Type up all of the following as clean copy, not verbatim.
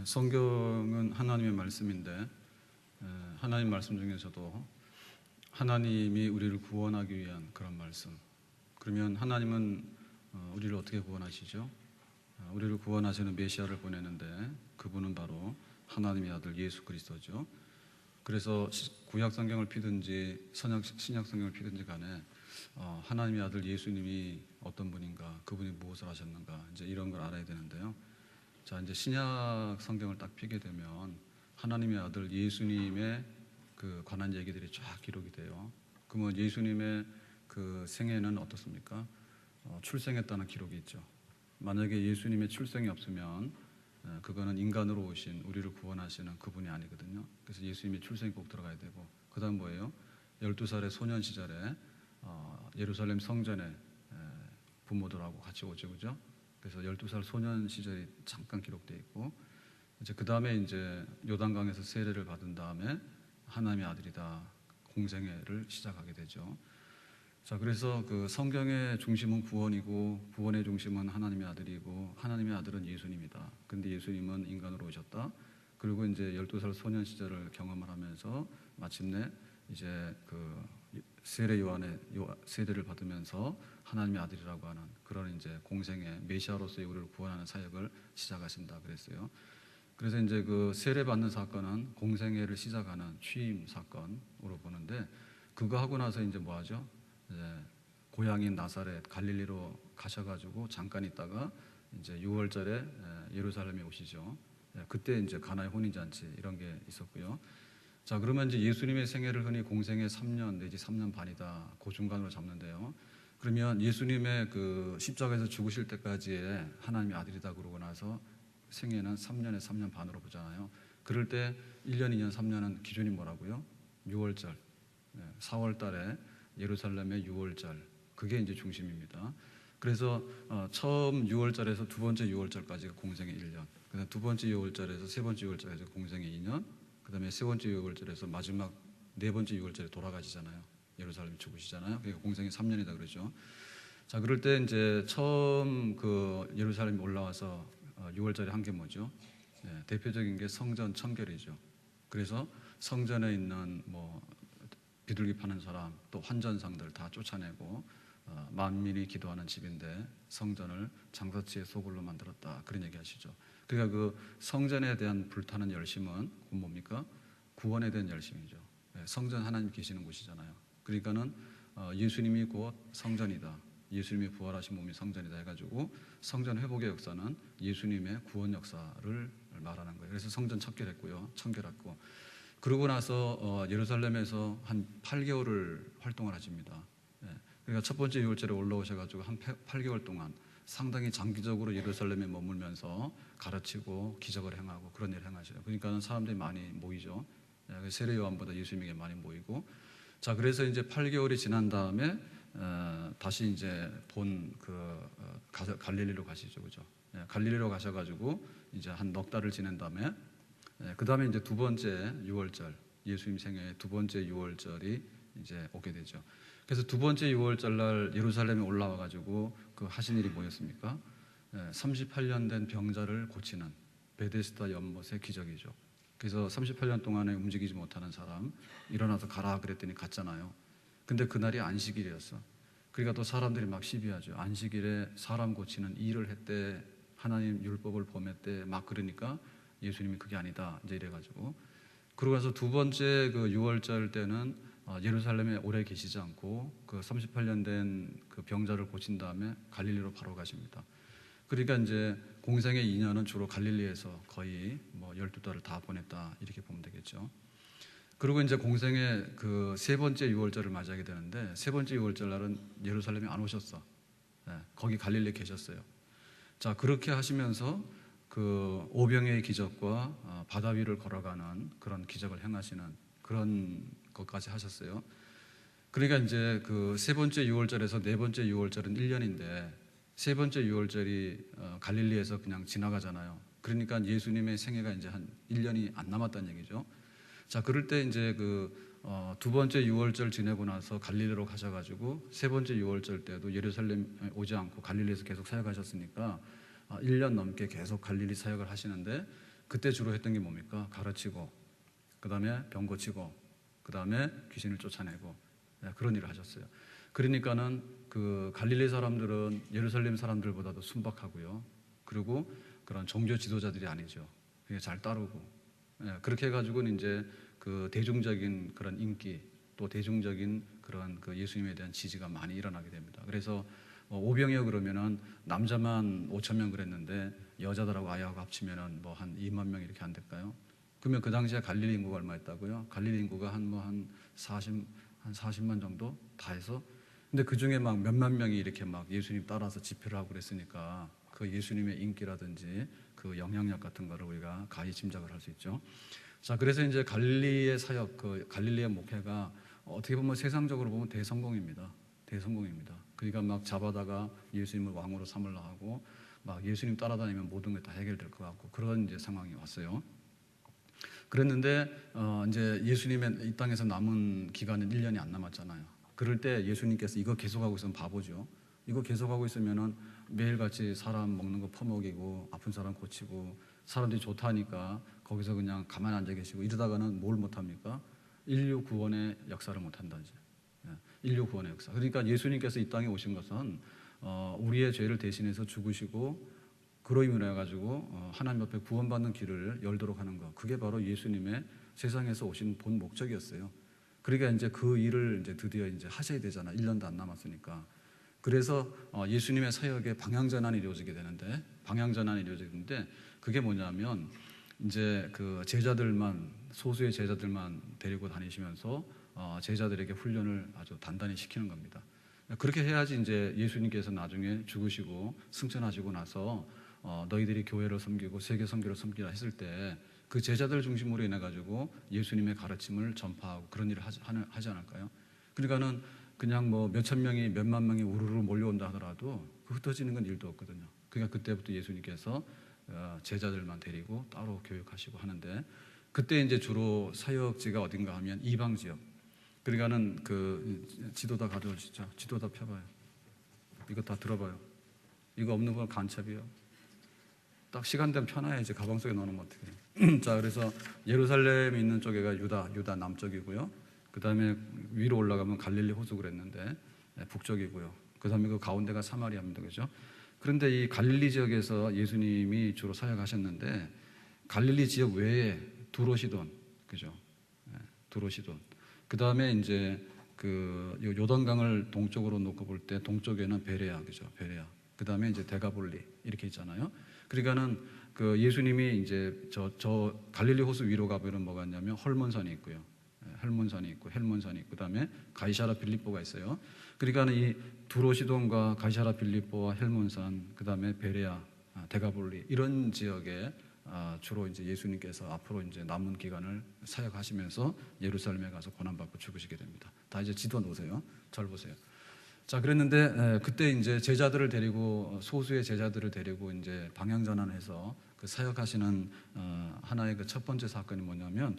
성경은 하나님의 말씀인데 하나님 말씀 중에서도 하나님이 우리를 구원하기 위한 그런 말씀. 그러면 하나님은 우리를 어떻게 구원하시죠? 우리를 구원하시는 메시아를 보내는데 그분은 바로 하나님의 아들 예수 그리스도죠. 그래서 구약 성경을 피든지 신약 성경을 피든지 간에 하나님의 아들 예수님이 어떤 분인가, 그분이 무엇을 하셨는가, 이제 이런 걸 알아야 되는데요. 자, 이제 신약 성경을 딱 피게 되면 하나님의 아들 예수님의 그 관한 얘기들이 쫙 기록이 돼요. 그러면 예수님의 그 생애는 어떻습니까? 출생했다는 기록이 있죠. 만약에 예수님의 출생이 없으면 그거는 인간으로 오신 우리를 구원하시는 그분이 아니거든요. 그래서 예수님의 출생이 꼭 들어가야 되고, 그 다음 뭐예요? 12살의 소년 시절에 예루살렘 성전에 부모들하고 같이 오죠, 그죠? 그래서 12살 소년 시절이 잠깐 기록되어 있고, 이제 그 다음에 이제 요단강에서 세례를 받은 다음에 하나님의 아들이다, 공생애를 시작하게 되죠. 자, 그래서 그 성경의 중심은 구원이고 구원의 중심은 하나님의 아들이고 하나님의 아들은 예수님이다. 근데 예수님은 인간으로 오셨다. 그리고 이제 12살 소년 시절을 경험을 하면서 마침내 이제 그 세례 요한의 세례를 받으면서 하나님의 아들이라고 하는 그런 이제 공생의 메시아로서의 우리를 구원하는 사역을 시작하신다 그랬어요. 그래서 이제 그 세례 받는 사건은 공생애를 시작하는 취임 사건으로 보는데, 그거 하고 나서 이제 뭐 하죠? 고향인 나사렛 갈릴리로 가셔가지고 잠깐 있다가 이제 6월절에 예루살렘에 오시죠. 그때 이제 가나의 혼인잔치 이런 게 있었고요. 자, 그러면 이제 예수님의 생애를 흔히 공생애 3년 내지 3년 반이다, 그 중간으로 잡는데요. 그러면 예수님의 그 십자가에서 죽으실 때까지의 하나님의 아들이다 그러고 나서 생애는 3년에 3년 반으로 보잖아요. 그럴 때 1년, 2년, 3년은 기준이 뭐라고요? 6월절, 4월 달에 예루살렘의 6월절, 그게 이제 중심입니다. 그래서 처음 6월절에서 두 번째 6월절까지가 공생의 1년, 그다음 두 번째 6월절에서 세 번째 6월절까지 공생의 2년, 그다음에 세 번째 6월절에서 마지막 네 번째 6월절에 돌아가시잖아요. 예루살렘 죽으시잖아요. 그러니까 공생의 3년이다 그러죠. 자, 그럴 때 이제 처음 그 예루살렘에 올라와서 6월절에 한 게 뭐죠? 대표적인 게 성전 청결이죠. 그래서 성전에 있는 뭐 비둘기 파는 사람, 또 환전상들 다 쫓아내고 만민이 기도하는 집인데 성전을 장사치의 소굴로 만들었다, 그런 얘기 하시죠. 그러니까 그 성전에 대한 불타는 열심은 뭡니까? 구원에 대한 열심이죠. 성전 하나님 계시는 곳이잖아요. 그러니까는 예수님이 곧 성전이다, 예수님이 부활하신 몸이 성전이다 해가지고 성전 회복의 역사는 예수님의 구원 역사를 말하는 거예요. 그래서 성전 청결했고요, 청결했고, 그러고 나서 예루살렘에서 한 8개월을 활동을 하십니다. 그러니까 첫 번째 6월절에 올라오셔가지고 한 8개월 동안 상당히 장기적으로 예루살렘에 머물면서 가르치고 기적을 행하고 그런 일을 행하셔요. 그러니까 사람들이 많이 모이죠. 세례 요한보다 예수님에게 많이 모이고. 자, 그래서 이제 8개월이 지난 다음에 다시 이제 갈릴리로 가시죠, 그죠? 갈릴리로 가셔가지고 이제 한 넉 달을 지낸 다음에 그 다음에 이제 두 번째 6월절, 예수님 생애의 두 번째 6월절이 이제 오게 되죠. 그래서 두 번째 6월절 날 예루살렘에 올라와가지고 그 하신 일이 뭐였습니까? 38년 된 병자를 고치는 베데스다 연못의 기적이죠. 그래서 38년 동안에 움직이지 못하는 사람 일어나서 가라 그랬더니 갔잖아요. 근데 그날이 안식일이었어. 그러니까 또 사람들이 막 시비하죠. 안식일에 사람 고치는 일을 했대, 하나님 율법을 범했대, 막 그러니까 예수님이 그게 아니다, 이제 이래가지고. 그러고 나서 두 번째 그 6월절 때는 예루살렘에 오래 계시지 않고 그 38년 된 그 병자를 고친 다음에 갈릴리로 바로 가십니다. 그러니까 이제 공생의 2년은 주로 갈릴리에서 거의 뭐 12달을 다 보냈다, 이렇게 보면 되겠죠. 그리고 이제 공생의 그 세 번째 6월절을 맞이하게 되는데, 세 번째 6월절 날은 예루살렘에 안 오셨어. 거기 갈릴리에 계셨어요. 자, 그렇게 하시면서 그 오병의 기적과 바다 위를 걸어가는 그런 기적을 행하시는 그런 것까지 하셨어요. 그러니까 이제 그 세 번째 6월절에서 네 번째 6월절은 1년인데 세 번째 6월절이 갈릴리에서 그냥 지나가잖아요. 그러니까 예수님의 생애가 이제 한 1년이 안 남았다는 얘기죠. 자, 그럴 때 이제 두 번째 6월절 지내고 나서 갈릴리로 가셔가지고 세 번째 6월절 때도 예루살렘 오지 않고 갈릴리에서 계속 사역하셨으니까 1년 넘게 계속 갈릴리 사역을 하시는데, 그때 주로 했던 게 뭡니까? 가르치고, 그 다음에 병 고치고, 그 다음에 귀신을 쫓아내고, 그런 일을 하셨어요. 그러니까는 그 갈릴리 사람들은 예루살렘 사람들보다도 순박하고요. 그리고 그런 종교 지도자들이 아니죠. 그게 잘 따르고, 그렇게 해가지고는 이제 그 대중적인 그런 인기, 또 대중적인 그런 그 예수님에 대한 지지가 많이 일어나게 됩니다. 그래서 오병이어 그러면은 남자만 5천 명 그랬는데 여자들하고 아이하고 합치면은 뭐 한 2만 명 이렇게 안 될까요? 그러면 그 당시에 갈릴리 인구가 얼마였다고요? 갈릴리 인구가 한 40만 정도 다 해서, 근데 그 중에 막 몇만 명이 이렇게 막 예수님 따라서 집회를 하고 그랬으니까 그 예수님의 인기라든지 그 영향력 같은 거를 우리가 가히 짐작을 할 수 있죠. 자, 그래서 이제 갈릴리의 사역, 그 갈릴리의 목회가 어떻게 보면 세상적으로 보면 대성공입니다. 대성공입니다. 그러니까 막 잡아다가 예수님을 왕으로 삼으려 하고 막 예수님 따라다니면 모든 게 다 해결될 것 같고 그런 이제 상황이 왔어요. 그랬는데 이제 예수님의 이 땅에서 남은 기간은 1년이 안 남았잖아요. 그럴 때 예수님께서 이거 계속하고 있으면 바보죠. 이거 계속하고 있으면은 매일같이 사람 먹는 거 퍼먹이고 아픈 사람 고치고 사람들이 좋다니까 거기서 그냥 가만히 앉아 계시고 이러다가는 뭘 못합니까? 인류 구원의 역사를 못한다지. 인류 구원의 역사. 그러니까 예수님께서 이 땅에 오신 것은 우리의 죄를 대신해서 죽으시고 그로 인해 가지고 하나님 앞에 구원받는 길을 열도록 하는 것. 그게 바로 예수님의 세상에서 오신 본 목적이었어요. 그러니까 이제 그 일을 이제 드디어 이제 하셔야 되잖아. 1년도 안 남았으니까. 그래서 예수님의 사역에 방향전환이 이루어지게 되는데, 방향전환이 이루어지는데 그게 뭐냐면 이제 그 제자들만, 소수의 제자들만 데리고 다니시면서 제자들에게 훈련을 아주 단단히 시키는 겁니다. 그렇게 해야지 이제 예수님께서 나중에 죽으시고 승천하시고 나서 너희들이 교회를 섬기고 세계 선교를 섬기라 했을 때 그 제자들 중심으로 인해 가지고 예수님의 가르침을 전파하고 그런 일을 하지 않을까요? 그러니까는 그냥 뭐 몇천 명이 몇만 명이 우르르 몰려온다 하더라도 흩어지는 건 일도 없거든요. 그러니까 그때부터 예수님께서 제자들만 데리고 따로 교육하시고 하는데, 그때 이제 주로 사역지가 어딘가 하면 이방 지역. 그러니까는 그 지도 다 가져오시죠. 지도 다 펴봐요. 이거 다 들어봐요. 이거 없는 건 간첩이요. 딱 시간 되면 펴놔야지. 가방 속에 넣어놓으면 어떡해요. 자, 그래서 예루살렘에 있는 쪽에가 유다 남쪽이고요. 그 다음에 위로 올라가면 갈릴리 호수 그랬는데 북쪽이고요. 그 다음에 그 가운데가 사마리아입니다. 그죠? 그런데 이 갈릴리 지역에서 예수님이 주로 사역하셨는데 갈릴리 지역 외에 두로시돈, 그죠? 두로시돈. 그 다음에 이제 그 요단강을 동쪽으로 놓고 볼 때 동쪽에는 베레아, 그죠? 베레아. 그 다음에 이제 데가볼리 이렇게 있잖아요. 그러니까는 그 예수님이 이제 저 갈릴리 호수 위로 가보면 뭐가 있냐면 헐몬산이 있고요. 헬몬산이 있고 헬몬산이 있고 그다음에 가이사라 빌립보가 있어요. 그러니까는 이 두로시돈과 가이사라 빌립보와 헬몬산 그다음에 베레아, 데가볼리 이런 지역에 주로 이제 예수님께서 앞으로 이제 남은 기간을 사역하시면서 예루살렘에 가서 고난받고 죽으시게 됩니다. 다 이제 지도 놓으세요. 잘 보세요. 자, 그랬는데 그때 이제 제자들을 데리고 소수의 제자들을 데리고 이제 방향 전환해서 그 사역하시는 하나의 그 첫 번째 사건이 뭐냐면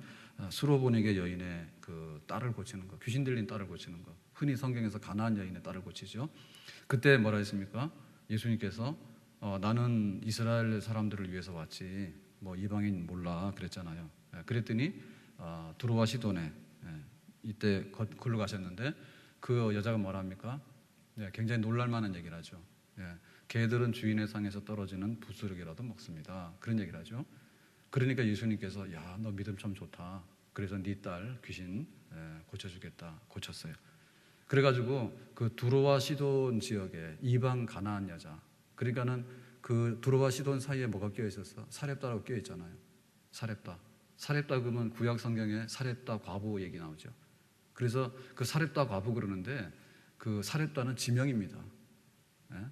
수로보니게 여인의 그 딸을 고치는 거, 귀신 들린 딸을 고치는 거. 흔히 성경에서 가나안 여인의 딸을 고치죠. 그때 뭐라 했습니까? 예수님께서 나는 이스라엘 사람들을 위해서 왔지 뭐 이방인 몰라 그랬잖아요. 그랬더니 두로와 시돈에 이때 걸로 가셨는데 그 여자가 뭐라 합니까? 굉장히 놀랄만한 얘기를 하죠. 개들은 주인의 상에서 떨어지는 부스러기라도 먹습니다. 그런 얘기를 하죠. 그러니까 예수님께서 야, 너 믿음 참 좋다. 그래서 네 딸 귀신 고쳐주겠다. 고쳤어요. 그래가지고 그 두로와 시돈 지역에 이방 가나안 여자, 그러니까는 그 두로와 시돈 사이에 뭐가 끼어 있었어? 사렙다라고 끼어 있잖아요. 사렙다. 사렙다 그러면 구약 성경에 사렙다 과부 얘기 나오죠. 그래서 그 사렙다 과부 그러는데 그 사렙다는 지명입니다.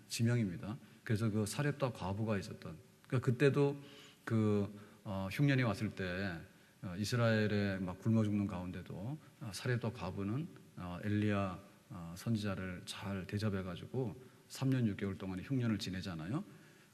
지명입니다. 그래서 그 사렙다 과부가 있었던. 그러니까 그때도 그 흉년이 왔을 때 이스라엘에 막 굶어 죽는 가운데도 사렙다 과부는 엘리야 선지자를 잘 대접해가지고 3년 6개월 동안 흉년을 지내잖아요.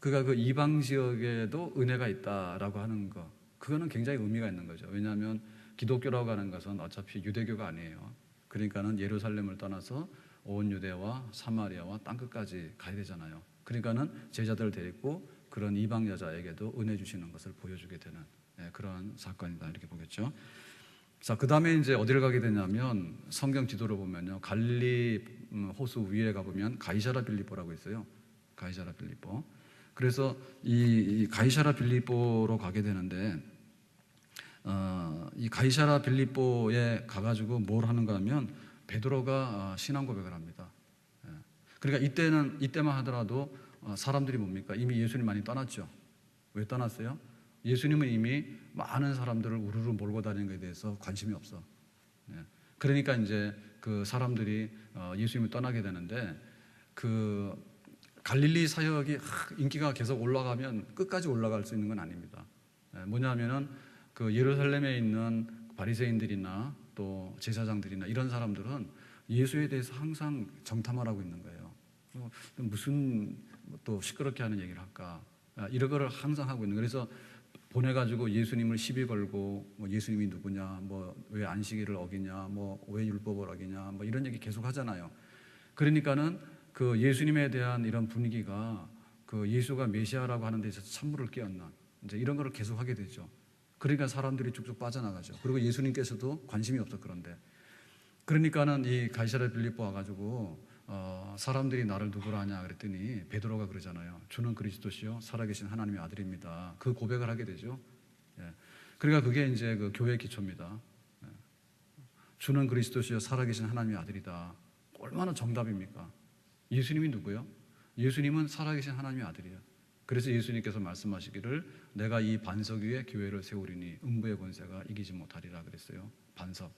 그가 그 이방 지역에도 은혜가 있다라고 하는 거, 그거는 굉장히 의미가 있는 거죠. 왜냐하면 기독교라고 하는 것은 어차피 유대교가 아니에요. 그러니까는 예루살렘을 떠나서 온 유대와 사마리아와 땅끝까지 가야 되잖아요. 그러니까는 제자들을 데리고 그런 이방 여자에게도 은혜 주시는 것을 보여주게 되는 그런 사건이다 이렇게 보겠죠. 자, 그 다음에 이제 어디를 가게 되냐면 성경 지도를 보면요, 갈릴리 호수 위에 가보면 가이사라 빌립보라고 있어요. 가이사라 빌립보. 그래서 이 가이사라 빌립보로 가게 되는데 이 가이사라 빌립보에 가가지고 뭘 하는가 하면 베드로가 신앙 고백을 합니다. 그러니까 이때만 하더라도 사람들이 뭡니까? 이미 예수님 많이 떠났죠. 왜 떠났어요? 예수님은 이미 많은 사람들을 우르르 몰고 다니는 것에 대해서 관심이 없어. 그러니까 이제 그 사람들이 예수님을 떠나게 되는데 그 갈릴리 사역이 인기가 계속 올라가면 끝까지 올라갈 수 있는 건 아닙니다. 뭐냐면은 그 예루살렘에 있는 바리새인들이나 또 제사장들이나 이런 사람들은 예수에 대해서 항상 정탐을 하고 있는 거예요. 무슨 또 시끄럽게 하는 얘기를 할까? 이런 거를 항상 하고 있는 거예요. 그래서 보내가지고 예수님을 시비 걸고 뭐 예수님이 누구냐, 뭐 왜 안식일을 어기냐, 뭐 왜 율법을 어기냐, 뭐 이런 얘기 계속 하잖아요. 그러니까는 그 예수님에 대한 이런 분위기가 그 예수가 메시아라고 하는 데 있어서 찬물을 끼얹는 이제 이런 거를 계속 하게 되죠. 그러니까 사람들이 쭉쭉 빠져나가죠. 그리고 예수님께서도 관심이 없어. 그런데 그러니까는 이 가이사랴 빌립보 와가지고 사람들이 나를 누구라 하냐 그랬더니 베드로가 그러잖아요. 주는 그리스도시요 살아계신 하나님의 아들입니다. 그 고백을 하게 되죠. 그러니까 그게 이제 그 교회의 기초입니다. 주는 그리스도시요 살아계신 하나님의 아들이다. 얼마나 정답입니까? 예수님이 누구요? 예수님은 살아계신 하나님의 아들이에요. 그래서 예수님께서 말씀하시기를 내가 이 반석 위에 교회를 세우리니 음부의 권세가 이기지 못하리라 그랬어요. 반석.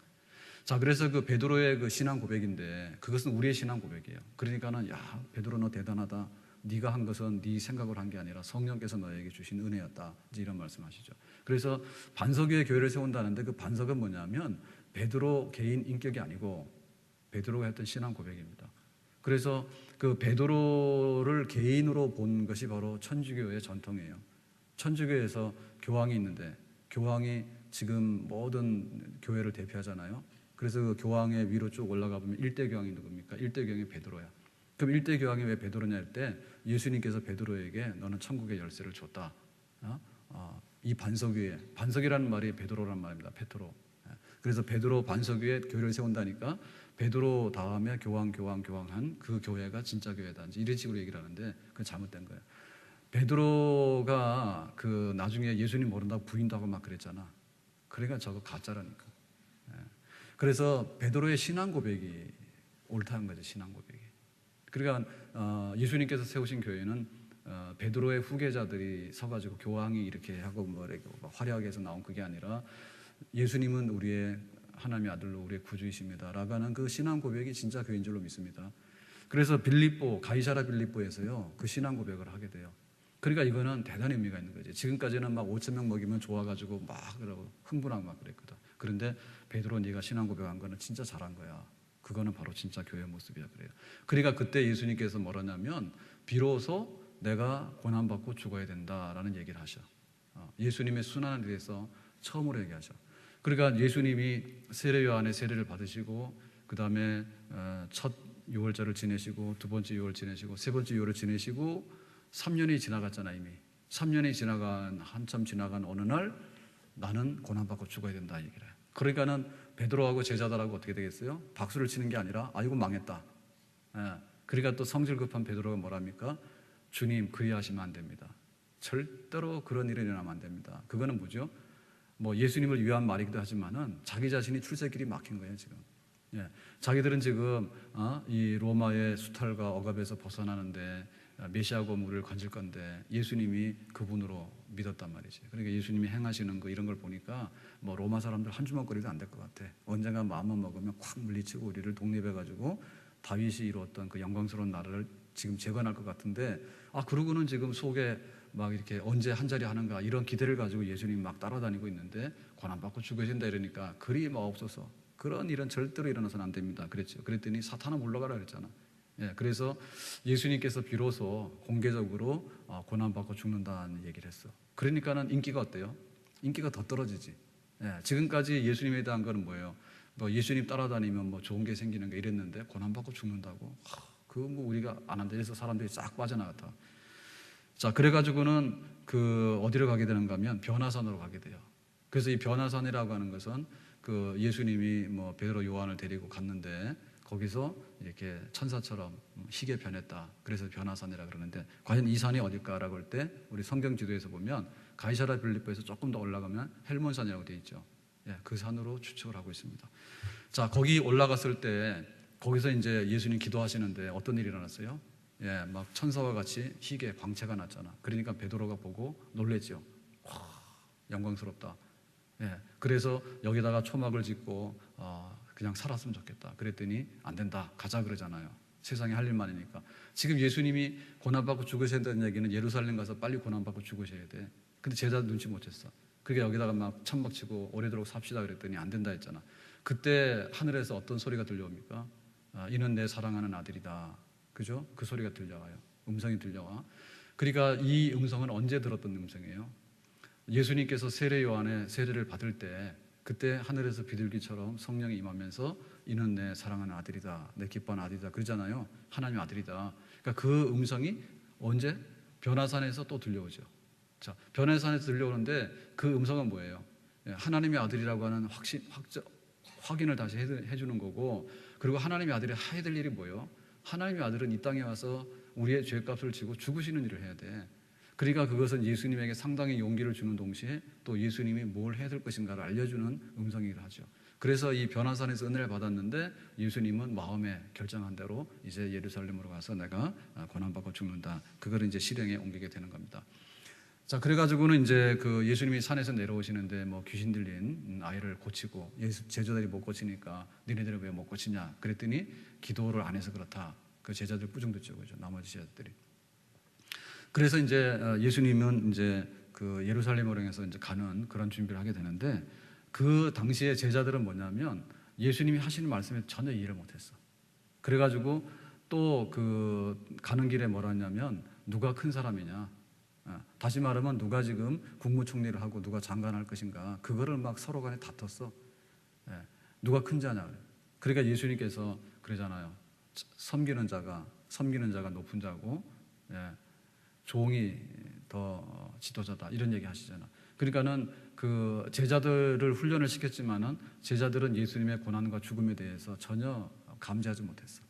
자, 그래서 그 베드로의 그 신앙 고백인데 그것은 우리의 신앙 고백이에요. 그러니까는 야, 베드로 너 대단하다. 네가 한 것은 네 생각을 한 게 아니라 성령께서 너에게 주신 은혜였다. 이제 이런 말씀하시죠. 그래서 반석 위에 교회를 세운다는데 그 반석은 뭐냐면 베드로 개인 인격이 아니고 베드로가 했던 신앙 고백입니다. 그래서 그 베드로를 개인으로 본 것이 바로 천주교의 전통이에요. 천주교에서 교황이 있는데 교황이 지금 모든 교회를 대표하잖아요. 그래서 그 교황의 위로 쭉 올라가 보면 1대 교황이 누굽니까? 1대 교황이 베드로야. 그럼 1대 교황이 왜 베드로냐 할 때 예수님께서 베드로에게 너는 천국의 열쇠를 줬다. 이 반석 위에, 반석이라는 말이 베드로란 말입니다. 페트로. 그래서 베드로 반석 위에 교회를 세운다니까 베드로 다음에 교황한 그 교회가 진짜 교회다. 이런 식으로 얘기를 하는데 그건 잘못된 거예요. 베드로가 그 나중에 예수님 모른다고 부인도 하고 막 그랬잖아. 그러니까 저거 가짜라니까. 그래서 베드로의 신앙 고백이 옳다는 거죠. 신앙 고백이. 그러니까 예수님께서 세우신 교회는 베드로의 후계자들이 서가지고 교황이 이렇게 하고 뭐 화려하게 해서 나온 그게 아니라 예수님은 우리의 하나님의 아들로 우리의 구주이십니다 라고 하는 그 신앙 고백이 진짜 교회인 줄로 믿습니다. 그래서 가이사랴 빌립보에서요 그 신앙 고백을 하게 돼요. 그러니까 이거는 대단히 의미가 있는 거지. 지금까지는 막 5,000명 먹이면 좋아가지고 막 그러고 흥분하고 막 그랬거든. 그런데 베드로 네가 신앙 고백한 거는 진짜 잘한 거야. 그거는 바로 진짜 교회의 모습이야. 그래요. 그러니까 그때 예수님께서 뭐라냐면 비로소 내가 고난받고 죽어야 된다라는 얘기를 하셔. 예수님의 순환에 대해서 처음으로 얘기하셔. 그러니까 예수님이 세례 요한의 세례를 받으시고 그 다음에 첫 유월절을 지내시고 두 번째 유월 지내시고 세 번째 유월을 지내시고 3년이 지나갔잖아. 이미 3년이 한참 지나간 어느 날 나는 고난받고 죽어야 된다 얘기를 해요. 그러니까는 베드로하고 제자들하고 어떻게 되겠어요? 박수를 치는 게 아니라 아이고 망했다. 그러니까 또 성질 급한 베드로가 뭐랍니까? 주님 그리하시면 안 됩니다. 절대로 그런 일이 일어나면 안 됩니다. 그거는 뭐죠? 뭐 예수님을 위한 말이기도 하지만은 자기 자신이 출세길이 막힌 거예요 지금. 자기들은 지금 이 로마의 수탈과 억압에서 벗어나는데 메시아 고물을 건질 건데 예수님이 그분으로 믿었단 말이지. 그러니까 예수님이 행하시는 거 이런 걸 보니까 뭐 로마 사람들 한 주먹거리도 안 될 것 같아. 언젠가 마음만 먹으면 콱 물리치고 우리를 독립해가지고 다윗이 이루었던 그 영광스러운 나라를 지금 재건할 것 같은데 그러고는 지금 속에 막 이렇게 언제 한 자리 하는가 이런 기대를 가지고 예수님 막 따라다니고 있는데 고난받고 죽어진다 이러니까 그리 마옵소서. 그런 일은 절대로 일어나서는 안 됩니다. 그랬죠. 그랬더니 사탄아 물러가라 그랬잖아. 그래서 예수님께서 비로소 공개적으로 고난받고 죽는다는 얘기를 했어. 그러니까는 인기가 어때요? 인기가 더 떨어지지. 지금까지 예수님에 대한 거는 뭐예요? 뭐 예수님 따라다니면 뭐 좋은 게 생기는 게 이랬는데 고난받고 죽는다고? 그거 뭐 우리가 안 한다 해서 사람들이 싹 빠져나갔다. 자, 그래가지고는 그 어디로 가게 되는가 하면 변화산으로 가게 돼요. 그래서 이 변화산이라고 하는 것은 그 예수님이 뭐 베드로 요한을 데리고 갔는데 거기서 이렇게 천사처럼 희게 변했다. 그래서 변화산이라 그러는데 과연 이 산이 어딜까라고 할 때 우리 성경 지도에서 보면 가이사랴 빌립보에서 조금 더 올라가면 헬몬산이라고 되어 있죠. 예, 그 산으로 추측을 하고 있습니다. 자, 거기 올라갔을 때 거기서 이제 예수님 기도하시는데 어떤 일이 일어났어요? 예, 막 천사와 같이 희게 광채가 났잖아. 그러니까 베드로가 보고 놀랬죠. 와, 영광스럽다. 예, 그래서 여기다가 초막을 짓고 그냥 살았으면 좋겠다. 그랬더니 안 된다. 가자 그러잖아요. 세상에 할 일만이니까. 지금 예수님이 고난받고 죽으셔야 된다는 얘기는 예루살렘 가서 빨리 고난받고 죽으셔야 돼. 근데 제자들 눈치 못 챘어. 그러니까 여기다가 막 천막 치고 오래도록 삽시다 그랬더니 안 된다 했잖아. 그때 하늘에서 어떤 소리가 들려옵니까? 이는 내 사랑하는 아들이다. 그죠? 그 소리가 들려와요. 음성이 들려와. 그러니까 이 음성은 언제 들었던 음성이에요? 예수님께서 세례 요한의 세례를 받을 때 그때 하늘에서 비둘기처럼 성령이 임하면서 이는 내 사랑하는 아들이다. 내 기뻐하는 아들이다. 그러잖아요. 하나님의 아들이다. 그러니까 그 음성이 언제? 변화산에서 또 들려오죠. 자, 변화산에서 들려오는데 그 음성은 뭐예요? 하나님의 아들이라고 하는 확인을 다시 해주는 거고, 그리고 하나님의 아들이 해야 될 일이 뭐예요? 하나님의 아들은 이 땅에 와서 우리의 죄값을 지고 죽으시는 일을 해야 돼. 그러니까 그것은 예수님에게 상당히 용기를 주는 동시에 또 예수님이 뭘 해야 될 것인가를 알려주는 음성이기도 하죠. 그래서 이 변화산에서 은혜를 받았는데 예수님은 마음에 결정한 대로 이제 예루살렘으로 가서 내가 고난받고 죽는다. 그걸 이제 실행에 옮기게 되는 겁니다. 자, 그래가지고는 이제 그 예수님이 산에서 내려오시는데 뭐 귀신 들린 아이를 고치고 제자들이 못 고치니까 니네들은 왜 못 고치냐? 그랬더니 기도를 안 해서 그렇다. 그 제자들 꾸중 듣죠, 그죠? 나머지 제자들이. 그래서 이제 예수님은 이제 그 예루살렘으로 향해서 이제 가는 그런 준비를 하게 되는데 그 당시에 제자들은 뭐냐면 예수님이 하시는 말씀에 전혀 이해를 못했어. 그래가지고 또 그 가는 길에 뭐라 했냐면 누가 큰 사람이냐? 다시 말하면 누가 지금 국무총리를 하고 누가 장관을 할 것인가? 그거를 막 서로 간에 다퉜어. 누가 큰 자냐? 그러니까 예수님께서 그러잖아요. 섬기는 자가 높은 자고, 종이 더 지도자다 이런 얘기 하시잖아. 그러니까는 그 제자들을 훈련을 시켰지만은 제자들은 예수님의 고난과 죽음에 대해서 전혀 감지하지 못했어.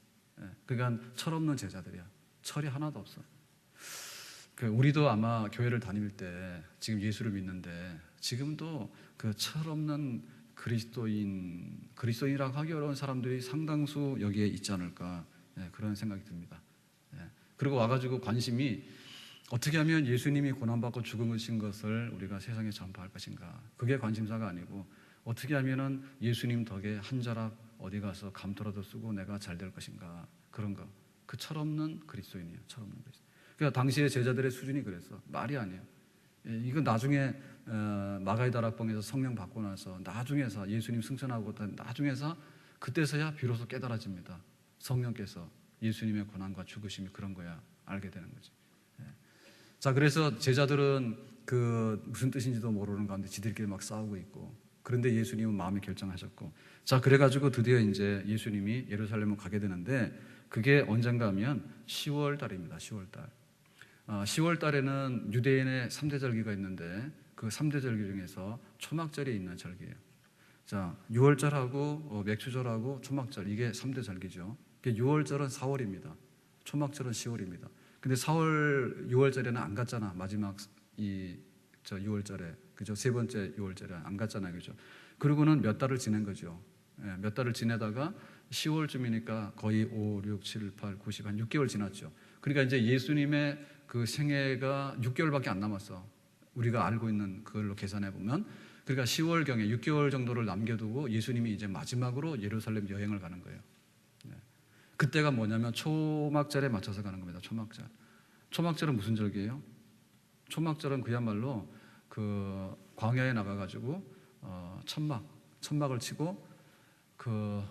그러니까 철없는 제자들이야. 철이 하나도 없어. 우리도 아마 교회를 다닐 때 지금 예수를 믿는데 지금도 그 철없는 그리스도인이라고 하기 어려운 사람들이 상당수 여기에 있지 않을까, 그런 생각이 듭니다. 그리고 와가지고 관심이 어떻게 하면 예수님이 고난받고 죽으신 것을 우리가 세상에 전파할 것인가, 그게 관심사가 아니고 어떻게 하면은 예수님 덕에 한 자락 어디 가서 감토라도 쓰고 내가 잘 될 것인가, 그런 거. 그 철없는 그리스도인이에요. 철없는 그리스도. 그러니까 당시에 제자들의 수준이 그랬어. 말이 아니에요. 이건 나중에 마가의 다락방에서 성령 받고 나서 나중에서 예수님 승천하고 나중에서 그때서야 비로소 깨달아집니다. 성령께서 예수님의 고난과 죽으심이 그런 거야 알게 되는 거지. 자, 그래서 제자들은 그 무슨 뜻인지도 모르는 가운데 지들끼리 막 싸우고 있고, 그런데 예수님은 마음에 결정하셨고, 자, 그래가지고 드디어 이제 예수님이 예루살렘을 가게 되는데 그게 언젠가 하면 10월 달입니다. 10월 달. 10월 달에는 유대인의 3대 절기가 있는데 그 3대 절기 중에서 초막절이 있는 절기예요. 자, 6월절하고 맥주절하고 초막절, 이게 3대 절기죠. 6월절은 4월입니다. 초막절은 10월입니다. 근데 6월절에는 안 갔잖아. 마지막 6월절에. 그죠? 세 번째 6월절에 안 갔잖아요. 그죠? 그리고는 몇 달을 지낸 거죠. 몇 달을 지내다가 10월쯤이니까 거의 5, 6, 7, 8, 9, 10, 한 6개월 지났죠. 그러니까 이제 예수님의 그 생애가 6개월밖에 안 남았어. 우리가 알고 있는 그걸로 계산해 보면. 그러니까 10월경에 6개월 정도를 남겨두고 예수님이 이제 마지막으로 예루살렘 여행을 가는 거예요. 그때가 뭐냐면 초막절에 맞춰서 가는 겁니다. 초막절. 초막절은 무슨 절기예요? 초막절은 그야말로 그 광야에 나가가지고 천막을 치고 그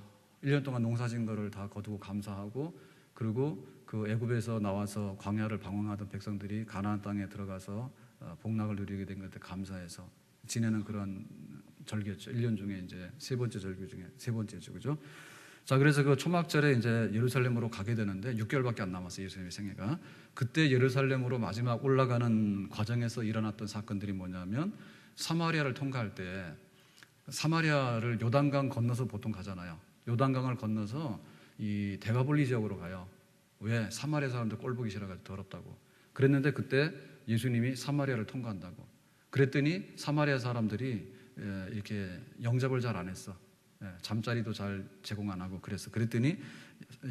1년 동안 농사진 거를 다 거두고 감사하고, 그리고 그 애굽에서 나와서 광야를 방황하던 백성들이 가나안 땅에 들어가서 복락을 누리게 된 것에 감사해서 지내는 그런 절기였죠. 1년 중에 이제 세 번째 절기 중에 세 번째죠, 그죠? 자, 그래서 그 초막절에 이제 예루살렘으로 가게 되는데 6개월밖에 안 남았어요, 예수님의 생애가. 그때 예루살렘으로 마지막 올라가는 과정에서 일어났던 사건들이 뭐냐면, 사마리아를 통과할 때, 사마리아를 요단강 건너서 보통 가잖아요. 요단강을 건너서 이 대가볼리 지역으로 가요. 왜? 사마리아 사람들 꼴 보기 싫어가지고 더럽다고. 그랬는데 그때 예수님이 사마리아를 통과한다고. 그랬더니 사마리아 사람들이 이렇게 영접을 잘 안 했어. 잠자리도 잘 제공 안 하고 그랬어. 그랬더니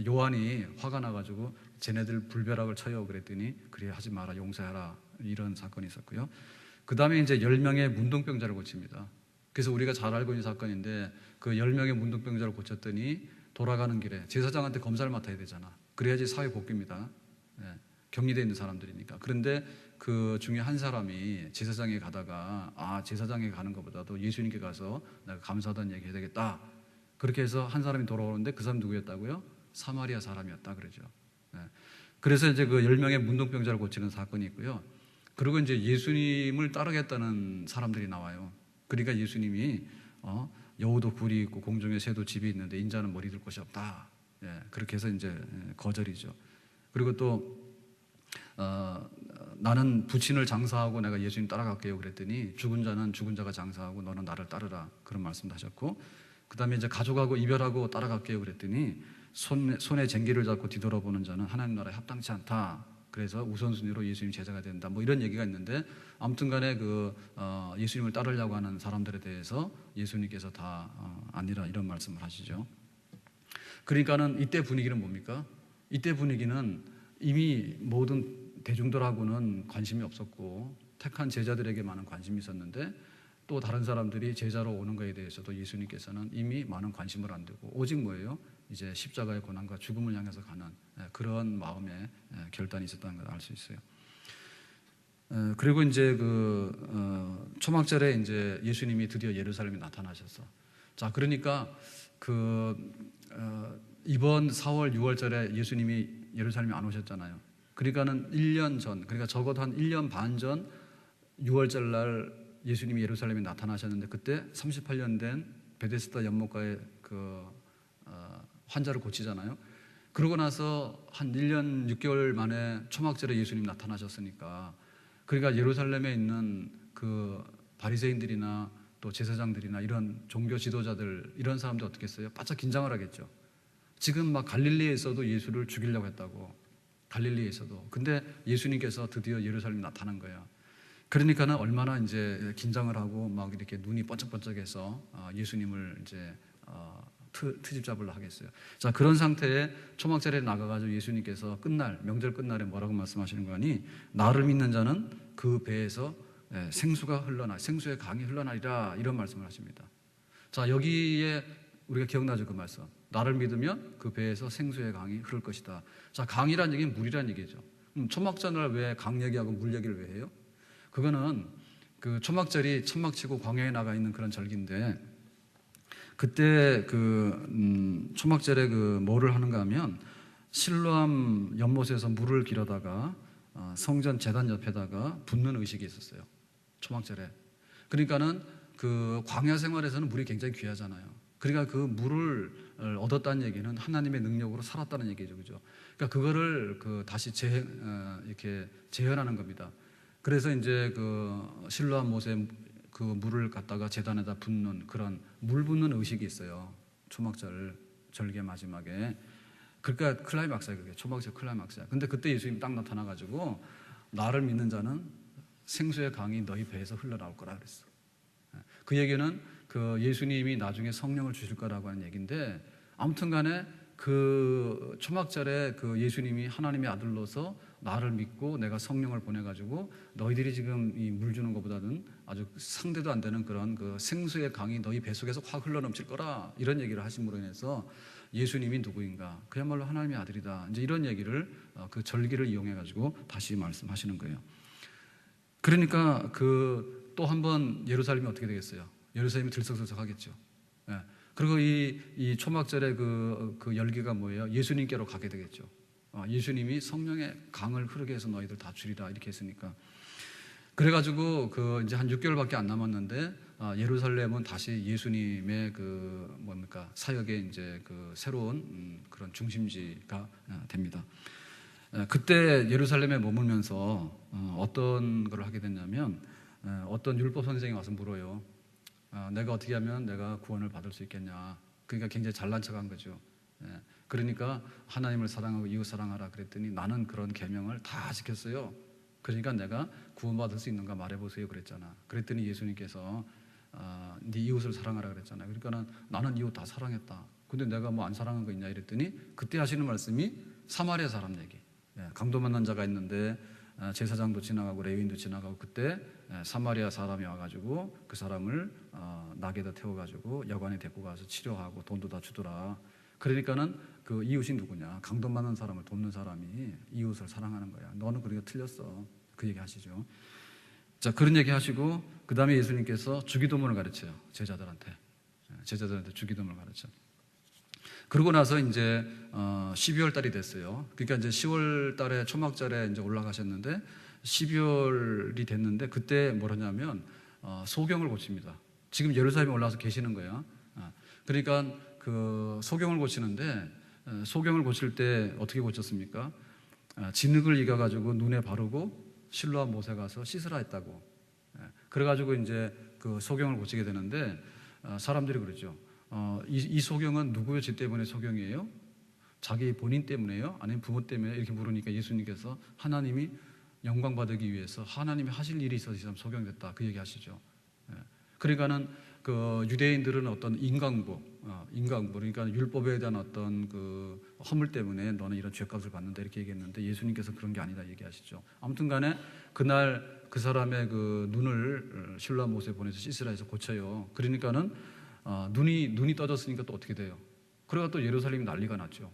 요한이 화가 나가지고 쟤네들 불벼락을 쳐요. 그랬더니 그래 하지 마라, 용서해라, 이런 사건이 있었고요. 그 다음에 이제 10명의 문둥병자를 고칩니다. 그래서 우리가 잘 알고 있는 사건인데, 그 10명의 문둥병자를 고쳤더니 돌아가는 길에 제사장한테 검사를 맡아야 되잖아. 그래야지 사회 복귀입니다. 격리되어 있는 사람들이니까. 그런데 그 중에 한 사람이 제사장에 가다가, 제사장에 가는 것보다도 예수님께 가서 내가 감사하다는 얘기 해야 되겠다. 그렇게 해서 한 사람이 돌아오는데 그 사람 누구였다고요? 사마리아 사람이었다 그러죠. 그래서 이제 그 10명의 문둥병자를 고치는 사건이 있고요. 그리고 이제 예수님을 따르겠다는 사람들이 나와요. 그러니까 예수님이 여우도 굴이 있고 공중에 새도 집이 있는데 인자는 머리 둘 곳이 없다. 그렇게 해서 이제 거절이죠. 그리고 또 나는 부친을 장사하고 내가 예수님 따라갈게요 그랬더니, 죽은 자는 죽은 자가 장사하고 너는 나를 따르라, 그런 말씀도 하셨고, 그 다음에 이제 가족하고 이별하고 따라갈게요 그랬더니 손에 쟁기를 잡고 뒤돌아보는 자는 하나님 나라에 합당치 않다. 그래서 우선순위로 예수님 제자가 된다, 뭐 이런 얘기가 있는데, 아무튼간에 예수님을 따르려고 하는 사람들에 대해서 예수님께서 다 아니라 이런 말씀을 하시죠. 그러니까는 이때 분위기는 뭡니까? 이때 분위기는 이미 모든 대중들하고는 관심이 없었고 택한 제자들에게만은 관심이 있었는데, 또 다른 사람들이 제자로 오는 것에 대해서도 예수님께서는 이미 많은 관심을 안 두고 오직 뭐예요? 이제 십자가의 고난과 죽음을 향해서 가는 그런 마음의 결단이 있었다는 걸 알 수 있어요. 그리고 이제 초막절에 이제 예수님이 드디어 예루살렘에 나타나셨어. 자, 그러니까 이번 4월, 6월절에 예수님이 예루살렘에 안 오셨잖아요. 그러니까는 1년 전, 그러니까 적어도 한 1년 반 전 6월절 날 예수님이 예루살렘에 나타나셨는데, 그때 38년 된 베데스다 연못가에 환자를 고치잖아요. 그러고 나서 한 1년 6개월 만에 초막절에 예수님 나타나셨으니까, 그러니까 예루살렘에 있는 그 바리새인들이나 또 제사장들이나 이런 종교 지도자들, 이런 사람들 어떻게 했어요? 바짝 긴장을 하겠죠. 지금 막 갈릴리에서도 예수를 죽이려고 했다고. 갈릴리에서도. 근데 예수님께서 드디어 예루살렘에 나타난 거예요. 그러니까는 얼마나 이제 긴장을 하고 막 이렇게 눈이 번쩍번쩍해서 예수님을 이제 트집 잡으려 하겠어요. 자, 그런 상태에 초막절에 나가가지고 예수님께서 명절 끝날에 뭐라고 말씀하시는 거니? 나를 믿는 자는 그 배에서 생수의 강이 흘러나리라, 이런 말씀을 하십니다. 자, 여기에 우리가 기억나죠, 그 말씀. 나를 믿으면 그 배에서 생수의 강이 흐를 것이다. 자, 강이란 얘기는 물이란 얘기죠. 초막절날 왜 강 얘기하고 물 얘기를 왜 해요? 그거는 그 초막절이 천막치고 광야에 나가 있는 그런 절기인데, 그때 초막절에 뭐를 하는가 하면, 실로암 연못에서 물을 길어다가 성전 제단 옆에다가 붓는 의식이 있었어요, 초막절에. 그러니까는 그 광야 생활에서는 물이 굉장히 귀하잖아요. 그러니까 그 물을 얻었다는 얘기는 하나님의 능력으로 살았다는 얘기죠, 그죠? 그러니까 그거를 다시 이렇게 재현하는 겁니다. 그래서 이제 실로암 못에 그 물을 갖다가 제단에다 붓는 그런 물 붓는 의식이 있어요, 초막절 절기 마지막에. 그러니까 클라이막스야, 그게 초막절 클라이막스야. 근데 그때 예수님이 딱 나타나가지고 나를 믿는 자는 생수의 강이 너희 배에서 흘러나올 거라 그랬어. 그 얘기는 예수님이 나중에 성령을 주실 거라고 하는 얘기인데, 아무튼간에 그 초막절에 예수님이 하나님의 아들로서 나를 믿고 내가 성령을 보내가지고 너희들이 지금 이 물 주는 것보다는 아주 상대도 안 되는 그런 생수의 강이 너희 배 속에서 확 흘러넘칠 거라, 이런 얘기를 하심으로 인해서 예수님이 누구인가? 그야말로 하나님의 아들이다. 이제 이런 얘기를 그 절기를 이용해가지고 다시 말씀하시는 거예요. 그러니까 또 한 번 예루살렘이 어떻게 되겠어요? 예루살렘이 들썩들썩하겠죠. 그리고 이 초막절의 그 열기가 뭐예요? 예수님께로 가게 되겠죠. 예수님이 성령의 강을 흐르게 해서 너희들 다 주리라, 이렇게 했으니까. 그래가지고 이제 한 6개월밖에 안 남았는데 예루살렘은 다시 예수님의 그 뭡니까 사역의 이제 그 새로운 그런 중심지가 됩니다. 그때 예루살렘에 머물면서 어떤 걸 하게 됐냐면 어떤 율법 선생이 와서 물어요. 내가 어떻게 하면 내가 구원을 받을 수 있겠냐. 그러니까 굉장히 잘난 척한 거죠. 그러니까 하나님을 사랑하고 이웃 사랑하라 그랬더니 나는 그런 계명을 다 지켰어요. 그러니까 내가 구원받을 수 있는가 말해보세요 그랬잖아. 그랬더니 예수님께서 네 이웃을 사랑하라 그랬잖아요. 그러니까 나는 이웃 다 사랑했다. 근데 내가 뭐 안 사랑한 거 있냐 이랬더니 그때 하시는 말씀이 사마리아 사람 얘기. 강도 만난 자가 있는데 제사장도 지나가고 레위인도 지나가고 그때 사마리아 사람이 와가지고 그 사람을 낙에다 태워가지고 여관에 데리고 가서 치료하고 돈도 다 주더라. 그러니까는 그 이웃이 누구냐? 강도 만난 사람을 돕는 사람이 이웃을 사랑하는 거야. 너는 그러니까 틀렸어. 그 얘기 하시죠. 자, 그런 얘기 하시고 그 다음에 예수님께서 주기도문을 가르쳐요. 제자들한테 주기도문을 가르쳐. 그러고 나서 이제 12월 달이 됐어요. 그러니까 이제 10월 달에 초막절에 이제 올라가셨는데 12월이 됐는데 그때 뭐라냐면 소경을 고칩니다. 지금 예루살렘에 올라와서 계시는 거예요. 그러니까 그 소경을 고치는데 소경을 고칠 때 어떻게 고쳤습니까? 진흙을 이겨가지고 눈에 바르고 실로와 못에 가서 씻으라 했다고. 그래가지고 이제 그 소경을 고치게 되는데 사람들이 그러죠. 이 소경은 누구의 죄 때문에 소경이에요? 자기 본인 때문에요? 아니면 부모 때문에? 이렇게 물으니까 예수님께서 하나님이 영광 받기 위해서 하나님이 하실 일이 있어서 이 사람 소경됐다. 그 얘기 하시죠. 그러니까는 그 유대인들은 어떤 인강부 그러니까 율법에 대한 어떤 그 허물 때문에 너는 이런 죄값을 받는다 이렇게 얘기했는데 예수님께서 그런 게 아니다 얘기하시죠. 아무튼간에 그날 그 사람의 그 눈을 실로와 못에 보내서 씻으라 해서 고쳐요. 그러니까는 눈이 떠졌으니까 또 어떻게 돼요? 그래가 또 예루살렘이 난리가 났죠.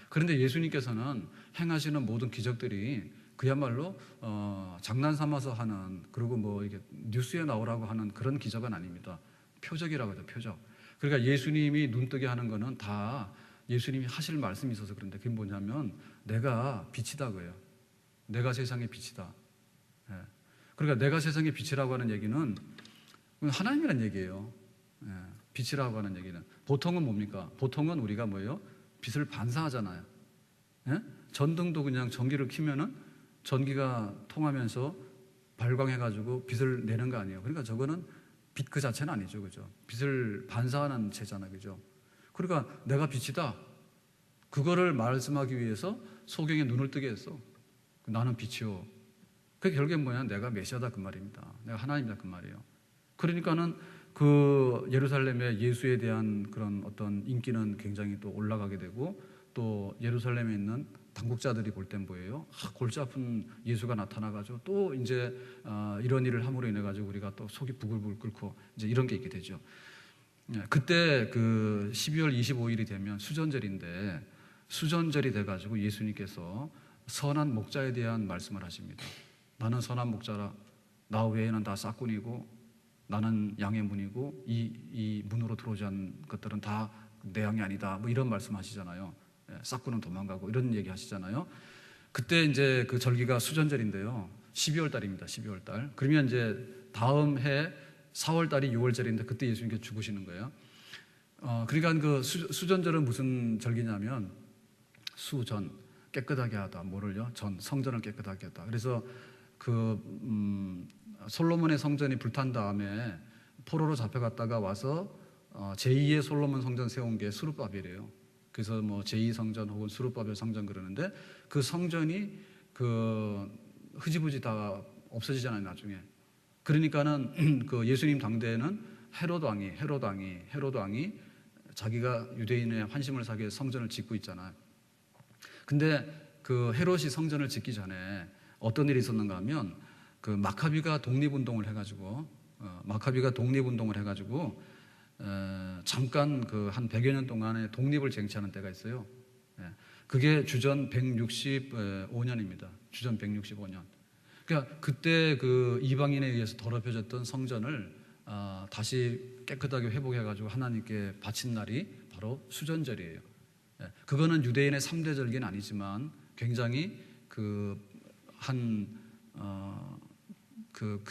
그런데 예수님께서는 행하시는 모든 기적들이 그야말로 장난 삼아서 하는 그리고 뭐 이게 뉴스에 나오라고 하는 그런 기적은 아닙니다. 표적이라고 해요. 표적. 그러니까 예수님이 눈뜨게 하는 거는 다 예수님이 하실 말씀이 있어서 그런데 그게 뭐냐면 내가 빛이다 그래요. 내가 세상의 빛이다. 그러니까 내가 세상의 빛이라고 하는 얘기는 하나님이라는 얘기예요. 빛이라고 하는 얘기는 보통은 뭡니까? 보통은 우리가 뭐예요? 빛을 반사하잖아요. 전등도 그냥 전기를 켜면은 전기가 통하면서 발광해가지고 빛을 내는 거 아니에요. 그러니까 저거는 빛 그 자체는 아니죠, 그죠? 빛을 반사하는 체잖아요, 그죠? 그러니까 내가 빛이다. 그거를 말씀하기 위해서 소경의 눈을 뜨게 했어. 나는 빛이요. 그게 결국엔 뭐냐? 내가 메시아다 그 말입니다. 내가 하나님이다 그 말이에요. 그러니까는 그 예루살렘의 예수에 대한 그런 어떤 인기는 굉장히 또 올라가게 되고 또 예루살렘에 있는 당국자들이 볼 땐 뭐예요? 골치 아픈 예수가 나타나가지고 또 이제 이런 일을 함으로 인해 가지고 우리가 또 속이 부글부글 끓고 이제 이런 게 있게 되죠. 그때 그 12월 25일이 되면 수전절인데 수전절이 돼가지고 예수님께서 선한 목자에 대한 말씀을 하십니다. 나는 선한 목자라. 나 외에는 다 싹군이고 나는 양의 문이고 이 문으로 들어오지 않은 것들은 다 내 양이 아니다. 뭐 이런 말씀하시잖아요. 싹군은 도망가고 이런 얘기 하시잖아요. 그때 이제 그 절기가 수전절인데요. 12월 달입니다. 12월 달. 그러면 이제 다음 해 4월 달이 6월절인데 그때 예수님께서 죽으시는 거예요. 그러니까 그 수전절은 무슨 절기냐면 수전 깨끗하게 하다. 뭐를요? 성전을 깨끗하게 하다. 그래서 그 솔로몬의 성전이 불탄 다음에 포로로 잡혀갔다가 와서 제2의 솔로몬 성전 세운 게 수르바벨이에요. 그래서 뭐 제2성전 혹은 수르바벨 성전 그러는데 그 성전이 그 흐지부지 다 없어지잖아요 나중에. 그러니까는 그 예수님 당대에는 헤롯 왕이 자기가 유대인의 환심을 사기 위해 성전을 짓고 있잖아요. 근데 그 헤롯이 성전을 짓기 전에 어떤 일이 있었는가 하면 그 마카비가 독립운동을 해가지고 잠깐 그 한 100여 년 동안에 독립을 쟁취하는 때가 있어요. 그게 주전 165년입니다. 주전 165년. 그러니까 그때 그 이방인에 의해서 더럽혀졌던 성전을 다시 깨끗하게 회복해가지고 하나님께 바친 날이 바로 수전절이에요. 그거는 유대인의 3대 절기는 아니지만 굉장히 그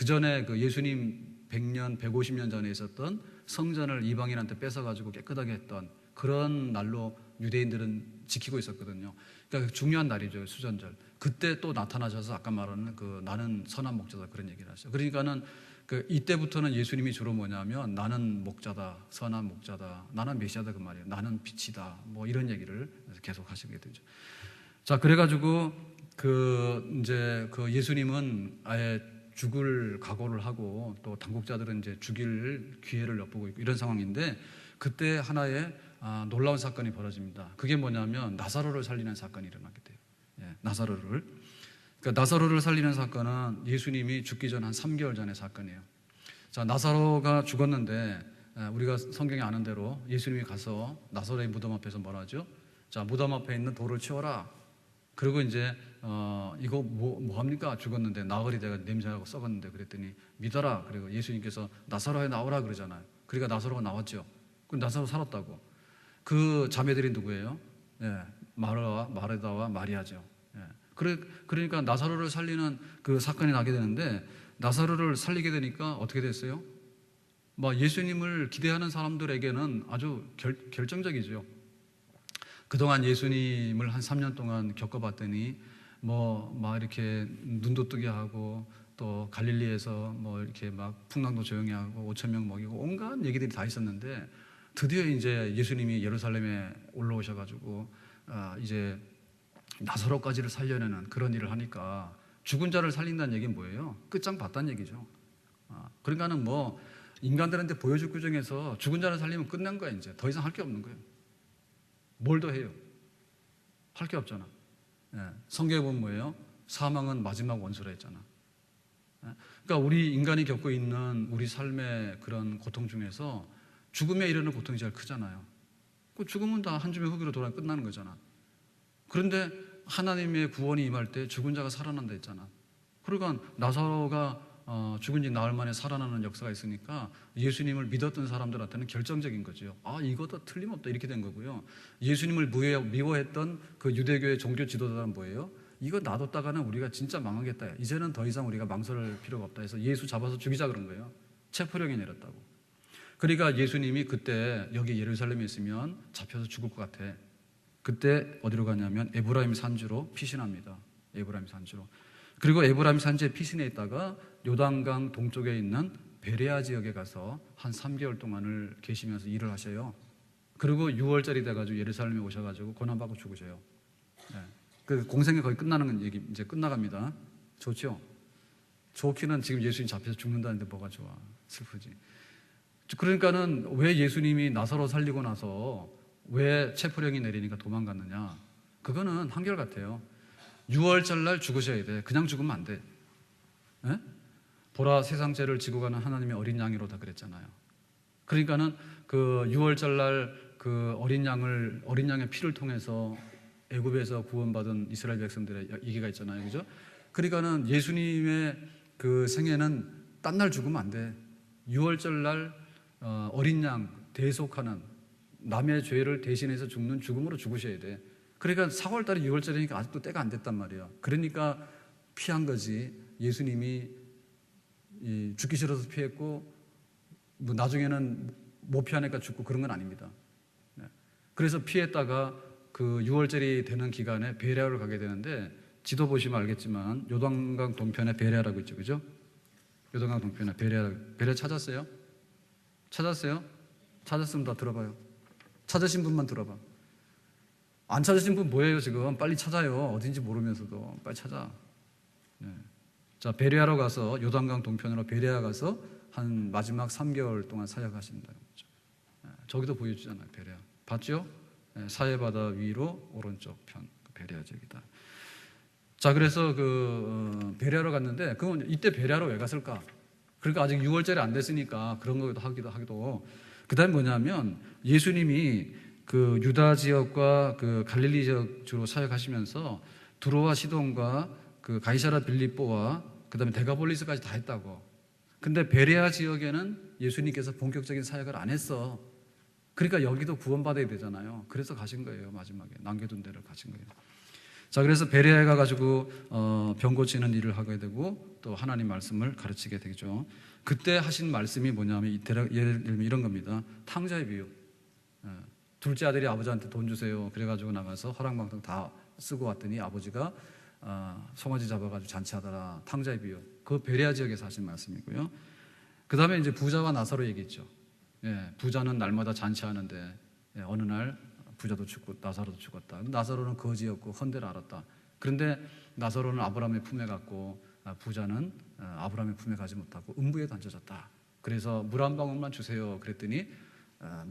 전에 그 예수님 100년, 150년 전에 있었던 성전을 이방인한테 뺏어가지고 깨끗하게 했던 그런 날로 유대인들은 지키고 있었거든요. 그러니까 중요한 날이죠, 수전절. 그때 또 나타나셔서 아까 말하는 그 나는 선한 목자다 그런 얘기를 하시죠. 그러니까는 그 이때부터는 예수님이 주로 뭐냐면 나는 목자다, 선한 목자다, 나는 메시아다 그 말이에요. 나는 빛이다, 뭐 이런 얘기를 계속 하시게 되죠. 자, 그래가지고 이제 그 예수님은 아예 죽을 각오를 하고 또 당국자들은 이제 죽일 기회를 엿보고 있고 이런 상황인데 그때 하나의 놀라운 사건이 벌어집니다. 그게 뭐냐면 나사로를 살리는 사건이 일어나게 돼요. 예, 나사로를. 그러니까 나사로를 살리는 사건은 예수님이 죽기 전 한 3개월 전의 사건이에요. 자, 나사로가 죽었는데 우리가 성경에 아는 대로 예수님이 가서 나사로의 무덤 앞에서 뭐라 하죠? 자, 무덤 앞에 있는 돌을 치워라. 그리고 이제 이거 뭐 합니까? 죽었는데 나흘이 돼가 냄새나고 썩었는데 그랬더니 믿어라. 그리고 예수님께서 나사로에 나오라 그러잖아요. 그러니까 나사로가 나왔죠. 그럼 나사로 살았다고. 그 자매들이 누구예요? 예, 마르다와 마리아죠. 예. 그러니까 나사로를 살리는 그 사건이 나게 되는데 나사로를 살리게 되니까 어떻게 됐어요? 막 예수님을 기대하는 사람들에게는 아주 결정적이죠. 그동안 예수님을 한 3년 동안 겪어봤더니 막 이렇게 눈도 뜨게 하고 또 갈릴리에서 뭐 이렇게 막 풍랑도 조용히 하고 5,000명 먹이고 온갖 얘기들이 다 있었는데 드디어 이제 예수님이 예루살렘에 올라오셔가지고 이제 나사로까지를 살려내는 그런 일을 하니까 죽은 자를 살린다는 얘기는 뭐예요? 끝장 봤다는 얘기죠. 그러니까는 뭐 인간들한테 보여줄 그 중에서 죽은 자를 살리면 끝난 거야. 이제 더 이상 할 게 없는 거예요. 뭘 더 해요? 할 게 없잖아. 예, 성경에 보면 뭐예요? 사망은 마지막 원수라 했잖아. 예, 그러니까 우리 인간이 겪고 있는 우리 삶의 그런 고통 중에서 죽음에 이르는 고통이 제일 크잖아요. 그 죽음은 다 한 줌의 흙으로 돌아 끝나는 거잖아. 그런데 하나님의 구원이 임할 때 죽은 자가 살아난다 했잖아. 그러니까 나사로가 죽은 지 나흘 만에 살아나는 역사가 있으니까 예수님을 믿었던 사람들한테는 결정적인 거죠. 이것도 틀림없다 이렇게 된 거고요. 예수님을 미워했던 그 유대교의 종교 지도자는 뭐예요? 이거 놔뒀다가는 우리가 진짜 망하겠다. 이제는 더 이상 우리가 망설일 필요가 없다 해서 예수 잡아서 죽이자 그런 거예요. 체포령이 내렸다고. 그러니까 예수님이 그때 여기 예루살렘에 있으면 잡혀서 죽을 것 같아. 그때 어디로 가냐면 에브라임 산지로 피신합니다. 에브라임 산지로. 그리고 에브라임 산지에 피신해 있다가 요단강 동쪽에 있는 베레아 지역에 가서 한 3개월 동안을 계시면서 일을 하셔요. 그리고 6월절이 돼가지고 예루살렘에 오셔가지고 고난받고 죽으셔요. 네. 그 공생이 거의 끝나는 얘기 이제 끝나갑니다. 좋죠? 좋기는 지금 예수님 잡혀서 죽는다는데 뭐가 좋아? 슬프지. 그러니까는 왜 예수님이 나사로 살리고 나서 왜 체포령이 내리니까 도망갔느냐? 그거는 한결같아요. 6월절 날 죽으셔야 돼. 그냥 죽으면 안 돼. 에? 보라 세상 죄를 지고 가는 하나님의 어린 양이로다 그랬잖아요. 그러니까는 그 6월절 날 그 어린 양의 피를 통해서 애굽에서 구원받은 이스라엘 백성들의 얘기가 있잖아요. 그죠? 그러니까는 예수님의 그 생애는 딴 날 죽으면 안 돼. 6월절 날 어린 양 대속하는 남의 죄를 대신해서 죽는 죽음으로 죽으셔야 돼. 그러니까 4월달에 6월절이니까 아직도 때가 안 됐단 말이야. 그러니까 피한 거지. 예수님이 죽기 싫어서 피했고 뭐 나중에는 못 피하니까 죽고 그런 건 아닙니다. 네. 그래서 피했다가 그 6월절이 되는 기간에 베레아를 가게 되는데 지도 보시면 알겠지만 요단강 동편에 베레아라고 있죠. 그죠? 요단강 동편에 베레아 찾았어요? 찾았어요? 찾았으면 다 들어봐요. 찾으신 분만 들어봐. 안 찾으신 분 뭐예요 지금? 빨리 찾아요. 어딘지 모르면서도 빨리 찾아. 네. 자, 베레아로 가서 요단강 동편으로 베레아 가서 한 마지막 3개월 동안 사역하신다. 네. 저기도 보여주잖아요. 베레아. 봤죠? 네. 사해바다 위로 오른쪽 편 베레아 지역이다. 자, 그래서 베레아로 갔는데 그건 이때 베레아로 왜 갔을까? 그러니까 아직 6월절이 안 됐으니까 그런 거기도 하기도. 그다음에 뭐냐면 예수님이 그 유다 지역과 그 갈릴리 지역 주로 사역하시면서 두로와 시돈과 그 가이사라 빌립보와 그다음에 데가폴리스까지 다 했다고. 근데 베레아 지역에는 예수님께서 본격적인 사역을 안 했어. 그러니까 여기도 구원받아야 되잖아요. 그래서 가신 거예요. 마지막에 남겨둔 데를 가신 거예요. 자, 그래서 베레아가 가지고 병 고치는 일을 하게 되고 또 하나님 말씀을 가르치게 되죠. 그때 하신 말씀이 뭐냐면 예를 들면 이런 겁니다. 탕자의 비유. 둘째 아들이 아버지한테 돈 주세요. 그래가지고 나가서 허랑방탕 다 쓰고 왔더니 아버지가 송아지 잡아가지고 잔치하더라. 탕자의 비유. 그 베레아 지역에서 하신 말씀이고요. 그 다음에 이제 부자와 나사로 얘기했죠. 부자는 날마다 잔치하는데 어느 날 부자도 죽고 나사로도 죽었다. 나사로는 거지였고 헌데를 알았다. 그런데 나사로는 아브라함의 품에 갔고 부자는 아브라함의 품에 가지 못하고 음부에 던져졌다. 그래서 물 한 방울만 주세요. 그랬더니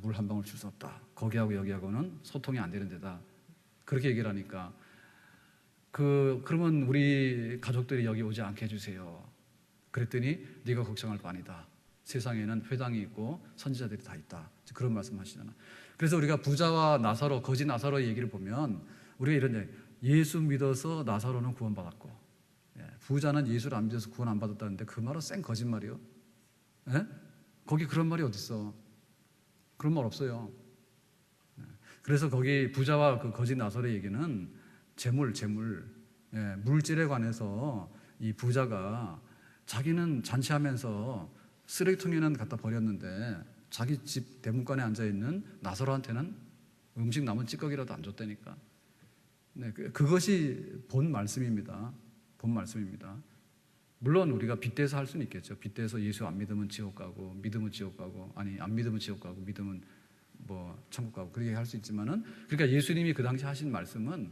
물 한 방울 줄 수 없다. 거기하고 여기하고는 소통이 안 되는 데다. 그렇게 얘기를 하니까 그러면 우리 가족들이 여기 오지 않게 해주세요. 그랬더니 네가 걱정할 거 아니다. 세상에는 회당이 있고 선지자들이 다 있다. 그런 말씀하시잖아. 그래서 우리가 부자와 나사로, 거지 나사로의 얘기를 보면 우리가 이런 얘기, 예수 믿어서 나사로는 구원받았고 부자는 예수를 안 믿어서 구원 안 받았다는데 그 말은 쌩 거짓말이요. 거기 그런 말이 어딨어. 그런 말 없어요. 그래서 거기 부자와 그 거지 나사로의 얘기는 재물, 물질에 관해서 이 부자가 자기는 잔치하면서 쓰레기통에는 갖다 버렸는데 자기 집 대문간에 앉아있는 나사로한테는 음식 남은 찌꺼기라도 안 줬다니까. 그것이 본 말씀입니다. 본 말씀입니다. 물론 우리가 빗대서 할 수는 있겠죠. 빗대서 예수 안 믿으면 지옥 가고, 믿으면 지옥 가고, 아니 안 믿으면 지옥 가고, 믿으면 뭐 천국 가고 그렇게 할 수 있지만은, 그러니까 예수님이 그 당시 하신 말씀은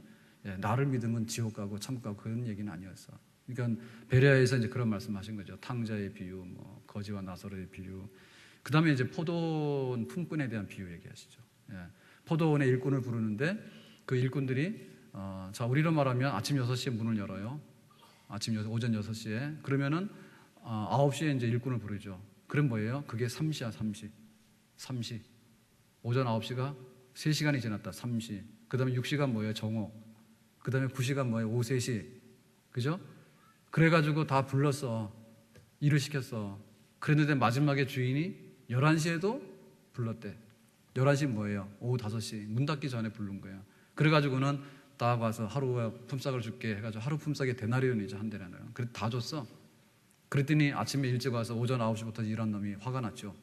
나를 믿으면 지옥 가고 천국 가고 그런 얘기는 아니었어. 그러니까 베레아에서 이제 그런 말씀하신 거죠. 탕자의 비유, 뭐 거지와 나사로의 비유. 그 다음에 이제 포도원 품꾼에 대한 비유 얘기하시죠. 포도원에 일꾼을 부르는데 그 일꾼들이 자, 우리로 말하면 아침 6시에 문을 열어요. 오전 6시에. 그러면은 9시에 이제 일꾼을 부르죠. 그럼 뭐예요? 그게 삼시야, 삼시. 오전 9시가 3시간이 지났다, 삼시. 그 다음에 6시간 뭐예요? 정오. 그 다음에 9시간 뭐예요? 오후 3시. 그죠? 그래가지고 다 불렀어. 일을 시켰어. 그랬는데 마지막에 주인이 11시에도 불렀대. 11시 뭐예요? 오후 5시. 문 닫기 전에 부른 거예요. 그래가지고는 딱 와서 하루 품삯을 줄게 해가지고 하루 품삯에 데나리온이죠, 한 데나리온. 그래 다 줬어. 그랬더니 아침에 일찍 와서 오전 9시부터 일한 놈이 화가 났죠.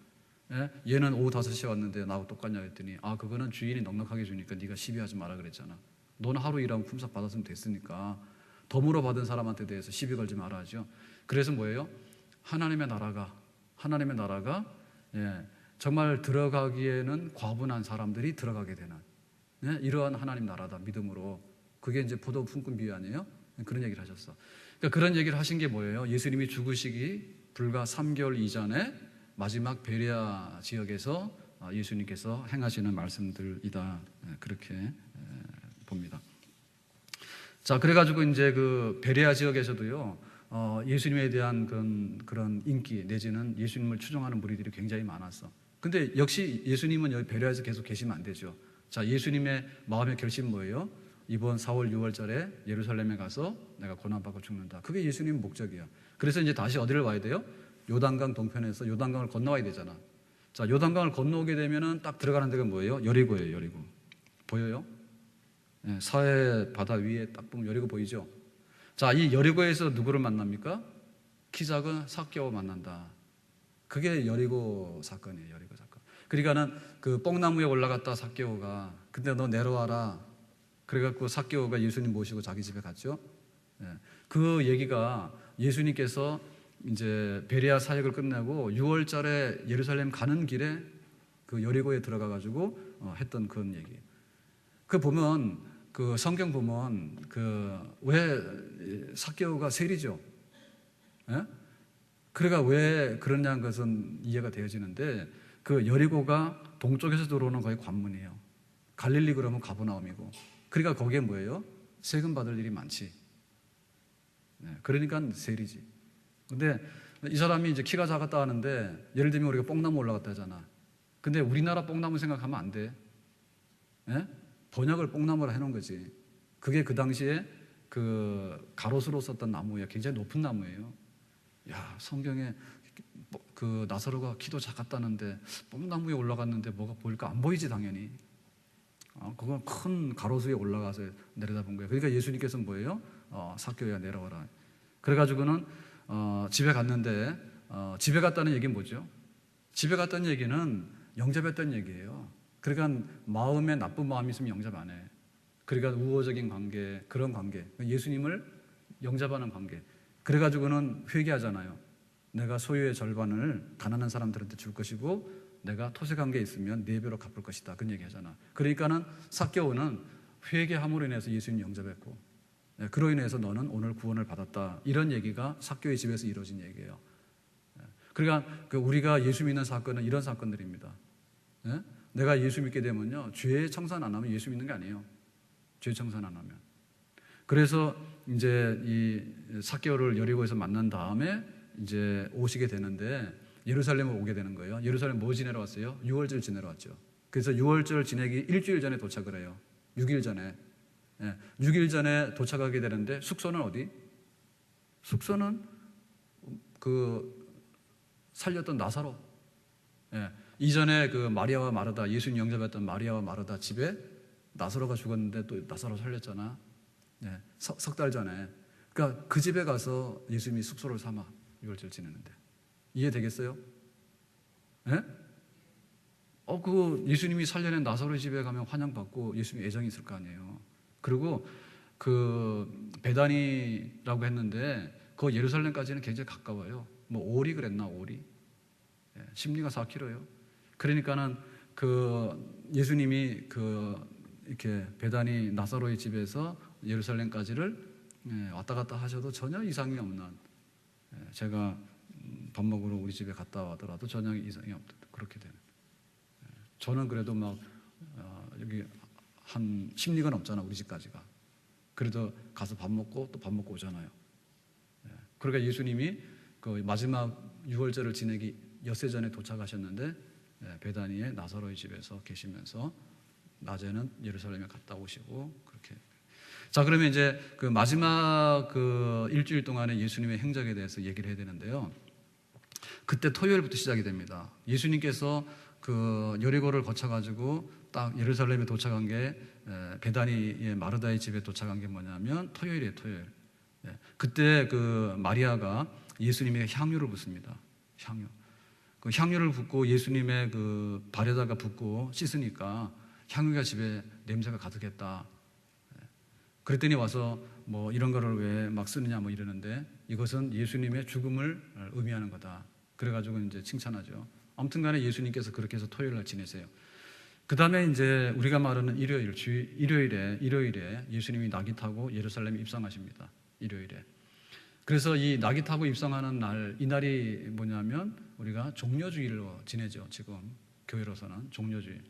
얘는 오후 5시에 왔는데 나하고 똑같냐 했더니 그거는 주인이 넉넉하게 주니까 네가 시비하지 마라 그랬잖아. 너는 하루 일하면 품삯 받았으면 됐으니까 덤으로 받은 사람한테 대해서 시비 걸지 말아 하죠. 그래서 뭐예요? 하나님의 나라가 정말 들어가기에는 과분한 사람들이 들어가게 되는 이러한 하나님 나라다, 믿음으로. 그게 이제 포도 품꾼 비유 아니에요? 그런 얘기를 하셨어. 그러니까 그런 얘기를 하신 게 뭐예요? 예수님이 죽으시기 불과 3개월 이전에 마지막 베레아 지역에서 예수님께서 행하시는 말씀들이다, 그렇게 봅니다. 자, 그래가지고 이제 그 베레아 지역에서도요, 예수님에 대한 그런 인기 내지는 예수님을 추종하는 무리들이 굉장히 많았어. 근데 역시 예수님은 여기 베레아에서 계속 계시면 안 되죠. 자, 예수님의 마음의 결심 뭐예요? 이번 4월, 6월절에 예루살렘에 가서 내가 고난받고 죽는다. 그게 예수님 목적이야. 그래서 이제 다시 어디를 와야 돼요? 요단강 동편에서 요단강을 건너와야 되잖아. 자, 요단강을 건너오게 되면은 딱 들어가는 데가 뭐예요? 여리고예요, 여리고. 보여요? 서해 바다 위에 딱 보면 여리고 보이죠? 자, 이 여리고에서 누구를 만납니까? 키 작은 삭개오 만난다. 그게 여리고 사건이에요, 여리고 사건. 그러니까는 그 뽕나무에 올라갔다 삭개오가, 근데 너 내려와라. 그래갖고 삭개오가 예수님 모시고 자기 집에 갔죠. 그 얘기가 예수님께서 이제 베레아 사역을 끝내고 6월절에 예루살렘 가는 길에 그 여리고에 들어가가지고 했던 그런 얘기. 그 보면 그 성경 보면 그 왜 삭개오가 세리죠. 그래가 왜 그러냐는 것은 이해가 되어지는데, 그 여리고가 동쪽에서 들어오는 거의 관문이에요. 갈릴리 그러면 가버나움이고. 그러니까 거기에 뭐예요? 세금 받을 일이 많지. 그러니까 세리지. 근데 이 사람이 이제 키가 작았다 하는데, 예를 들면 우리가 뽕나무 올라갔다 하잖아. 근데 우리나라 뽕나무 생각하면 안 돼. 번역을 뽕나무라 해놓은 거지. 그게 그 당시에 그 가로수로 썼던 나무예요. 굉장히 높은 나무예요. 야, 성경에 그 나사로가 키도 작았다는데 뽕나무에 올라갔는데 뭐가 보일까? 안 보이지, 당연히. 그건 큰 가로수에 올라가서 내려다본 거예요. 그러니까 예수님께서 뭐예요? 삭개오야 내려오라. 그래가지고는 집에 갔는데 집에 갔다는 얘기는 뭐죠? 집에 갔다는 얘기는 영접했다는 얘기예요. 그러니까 마음에 나쁜 마음이 있으면 영접 안 해. 그러니까 우호적인 관계, 그런 관계, 예수님을 영접하는 관계. 그래가지고는 회개하잖아요. 내가 소유의 절반을 가난한 사람들한테 줄 것이고 내가 토지 관계에 있으면 4배로 갚을 것이다. 그런 얘기 하잖아. 그러니까는 삭개오는 회개함으로 인해서 예수님 영접했고 그로 인해서 너는 오늘 구원을 받았다. 이런 얘기가 삭개오의 집에서 이루어진 얘기예요. 그러니까 우리가 예수 믿는 사건은 이런 사건들입니다. 내가 예수 믿게 되면요, 죄 청산 안 하면 예수 믿는 게 아니에요. 죄 청산 안 하면. 그래서 이제 이 삭개오를 여리고에서 만난 다음에 이제 오시게 되는데 예루살렘을 오게 되는 거예요. 예루살렘 뭐 지내러 왔어요? 유월절 지내러 왔죠. 그래서 유월절 지내기 일주일 전에 도착을 해요. 6일 전에. 6일 전에 도착하게 되는데 숙소는 어디? 숙소는 살렸던 나사로. 이전에 마리아와 마르다, 예수님 영접했던 마리아와 마르다 집에 나사로가 죽었는데 또 나사로 살렸잖아. 석 달 전에. 그러니까 그 집에 가서 예수님이 숙소를 삼아 유월절 지내는데 이해되겠어요? 예수님이 살려낸 나사로의 집에 가면 환영받고 예수님 애정이 있을 거 아니에요. 그리고 베다니라고 했는데 그 예루살렘까지는 굉장히 가까워요. 뭐 오리 그랬나 오리? 심리가 4km예요. 그러니까는 예수님이 이렇게 베다니 나사로의 집에서 예루살렘까지를 왔다 갔다 하셔도 전혀 이상이 없는, 제가 밥 먹으러 우리 집에 갔다 와더라도 전혀 이상이 없다. 그렇게 되는. 저는 그래도 막 여기 한 10리가 넘잖아 우리 집까지가. 그래도 가서 밥 먹고 또 밥 먹고 오잖아요. 그러니까 예수님이 마지막 유월절을 지내기 엿새 전에 도착하셨는데 베다니의 나사로의 집에서 계시면서 낮에는 예루살렘에 갔다 오시고 그렇게. 자, 그러면 이제 마지막 일주일 동안의 예수님의 행적에 대해서 얘기를 해야 되는데요. 그때 토요일부터 시작이 됩니다. 예수님께서 여리고를 거쳐가지고 딱 예루살렘에 도착한 게 베다니의 마르다의 집에 도착한 게 뭐냐면 토요일이에요, 토요일. 그때 마리아가 예수님에게 향유를 붓습니다. 향유. 향유를 붓고 예수님의 발에다가 붓고 씻으니까 향유가 집에 냄새가 가득했다. 그랬더니 와서 뭐 이런 거를 왜 막 쓰느냐 뭐 이러는데 이것은 예수님의 죽음을 의미하는 거다. 그래가지고 이제 칭찬하죠. 아무튼 간에 예수님께서 그렇게 해서 토요일 날 지내세요. 그 다음에 이제 우리가 말하는 일요일에 예수님이 낙이 타고 예루살렘에 입성하십니다. 일요일에. 그래서 이 낙이 타고 입성하는 날, 이 날이 뭐냐면 우리가 종려주일로 지내죠. 지금 교회로서는 종려주일.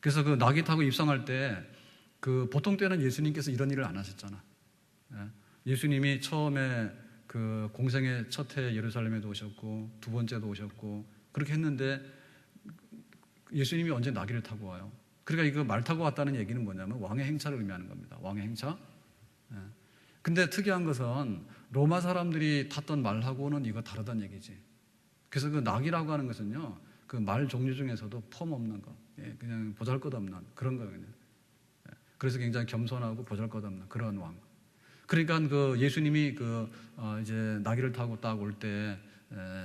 그래서 낙이 타고 입성할 때 보통 때는 예수님께서 이런 일을 안 하셨잖아. 예수님이 처음에 공생의 첫 해 예루살렘에도 오셨고 두 번째도 오셨고 그렇게 했는데 예수님이 언제 나귀를 타고 와요? 그러니까 이거 말 타고 왔다는 얘기는 뭐냐면 왕의 행차를 의미하는 겁니다. 왕의 행차. 근데 특이한 것은 로마 사람들이 탔던 말하고는 이거 다르다는 얘기지. 그래서 나귀라고 하는 것은요, 말 종류 중에서도 폼 없는 거, 그냥 보잘것없는 그런 거거든요. 그래서 굉장히 겸손하고 보잘것없는 그런 왕. 그러니까 예수님이 이제 나귀를 타고 딱 올 때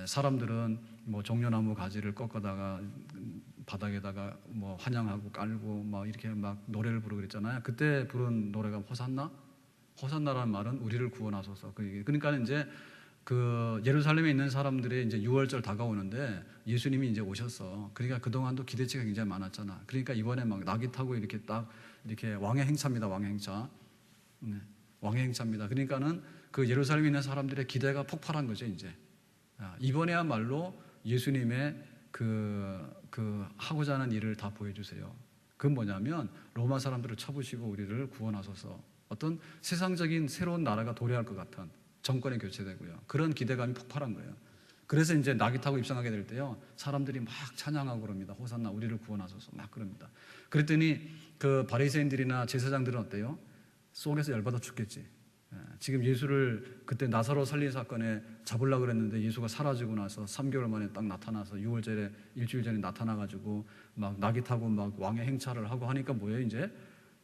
사람들은 뭐 종려나무 가지를 꺾어다가 바닥에다가 뭐 환영하고 깔고 막 이렇게 막 노래를 부르고 그랬잖아요. 그때 부른 노래가 호산나? 호산나라는 말은 우리를 구원하소서. 그러니까 이제 예루살렘에 있는 사람들이 이제 유월절 다가오는데 예수님이 이제 오셨어. 그러니까 그동안도 기대치가 굉장히 많았잖아. 그러니까 이번에 막 나귀 타고 이렇게 딱 이렇게 왕의 행차입니다. 왕의 행차. 왕의 행차입니다. 그러니까는 예루살렘에 있는 사람들의 기대가 폭발한 거죠, 이제. 이번에야말로 예수님의 하고자 하는 일을 다 보여주세요. 그건 뭐냐면 로마 사람들을 쳐부시고 우리를 구원하소서. 어떤 세상적인 새로운 나라가 도래할 것 같은 정권이 교체되고요. 그런 기대감이 폭발한 거예요. 그래서 이제 낙이 타고 입성하게 될 때요, 사람들이 막 찬양하고 그럽니다. 호산나 우리를 구원하소서 막 그럽니다. 그랬더니 바리새인들이나 제사장들은 어때요? 속에서 열받아 죽겠지. 지금 예수를 그때 나사로 살린 사건에 잡으려고 그랬는데 예수가 사라지고 나서 3개월 만에 딱 나타나서 6월절에 일주일 전에 나타나가지고 막 낙이 타고 막 왕의 행차를 하고 하니까 뭐예요?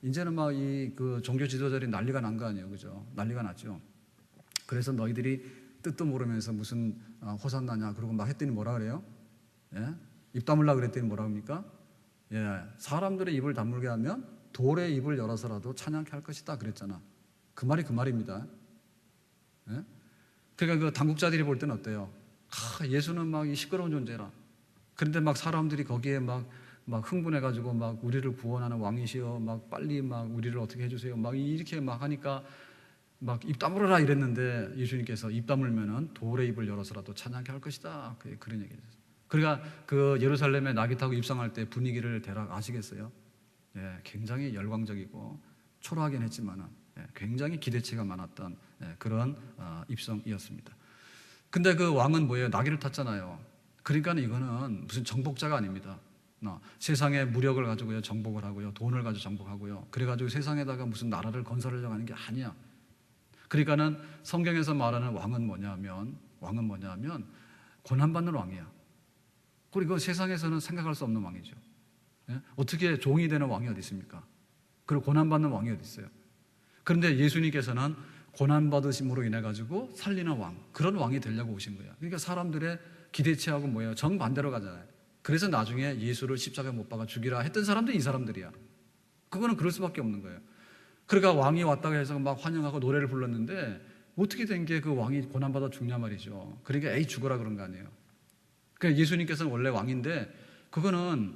이제는 막 이 그 종교 지도자들이 난리가 난 거 아니에요, 그죠? 난리가 났죠. 그래서 너희들이 뜻도 모르면서 무슨 호산나냐 그러고 막 했더니 뭐라 그래요? 예? 입 다물라 그랬더니 뭐라 합니까? 예, 사람들의 입을 다물게 하면 돌의 입을 열어서라도 찬양케 할 것이다 그랬잖아. 그 말이 그 말입니다. 예? 그러니까 그 당국자들이 볼 때는 어때요? 예수는 막 이 시끄러운 존재라. 그런데 막 사람들이 거기에 막 흥분해가지고 막 우리를 구원하는 왕이시여, 막 빨리 막 우리를 어떻게 해주세요, 막 이렇게 막 하니까 막 입 다물어라 이랬는데 예수님께서 입 다물면은 돌의 입을 열어서라도 찬양케 할 것이다. 그런 얘기죠. 그러니까 그 예루살렘에 낙이 타고 입성할 때 분위기를 대략 아시겠어요? 예, 굉장히 열광적이고 초라하긴 했지만은 굉장히 기대치가 많았던 그런 입성이었습니다. 근데 그 왕은 뭐예요? 나귀를 탔잖아요. 그러니까 이거는 무슨 정복자가 아닙니다. 세상의 무력을 가지고요 정복을 하고요, 돈을 가지고 정복하고요, 그래가지고 세상에다가 무슨 나라를 건설하려고 하는 게 아니야. 그러니까는 성경에서 말하는 왕은 뭐냐면 고난받는 왕이야. 그리고 세상에서는 생각할 수 없는 왕이죠. 어떻게 종이 되는 왕이 어디 있습니까? 그리고 고난받는 왕이 어디 있어요? 그런데 예수님께서는 고난받으심으로 인해 가지고 살리는 왕, 그런 왕이 되려고 오신 거야. 그러니까 사람들의 기대치하고 뭐예요? 정반대로 가잖아요. 그래서 나중에 예수를 십자가에 못 박아 죽이라 했던 사람들이 이 사람들이야. 그거는 그럴 수밖에 없는 거예요. 그러니까 왕이 왔다고 해서 막 환영하고 노래를 불렀는데 어떻게 된 게 그 왕이 고난받아 죽냐 말이죠. 그러니까 에이 죽어라 그런 거 아니에요. 그러니까 예수님께서는 원래 왕인데 그거는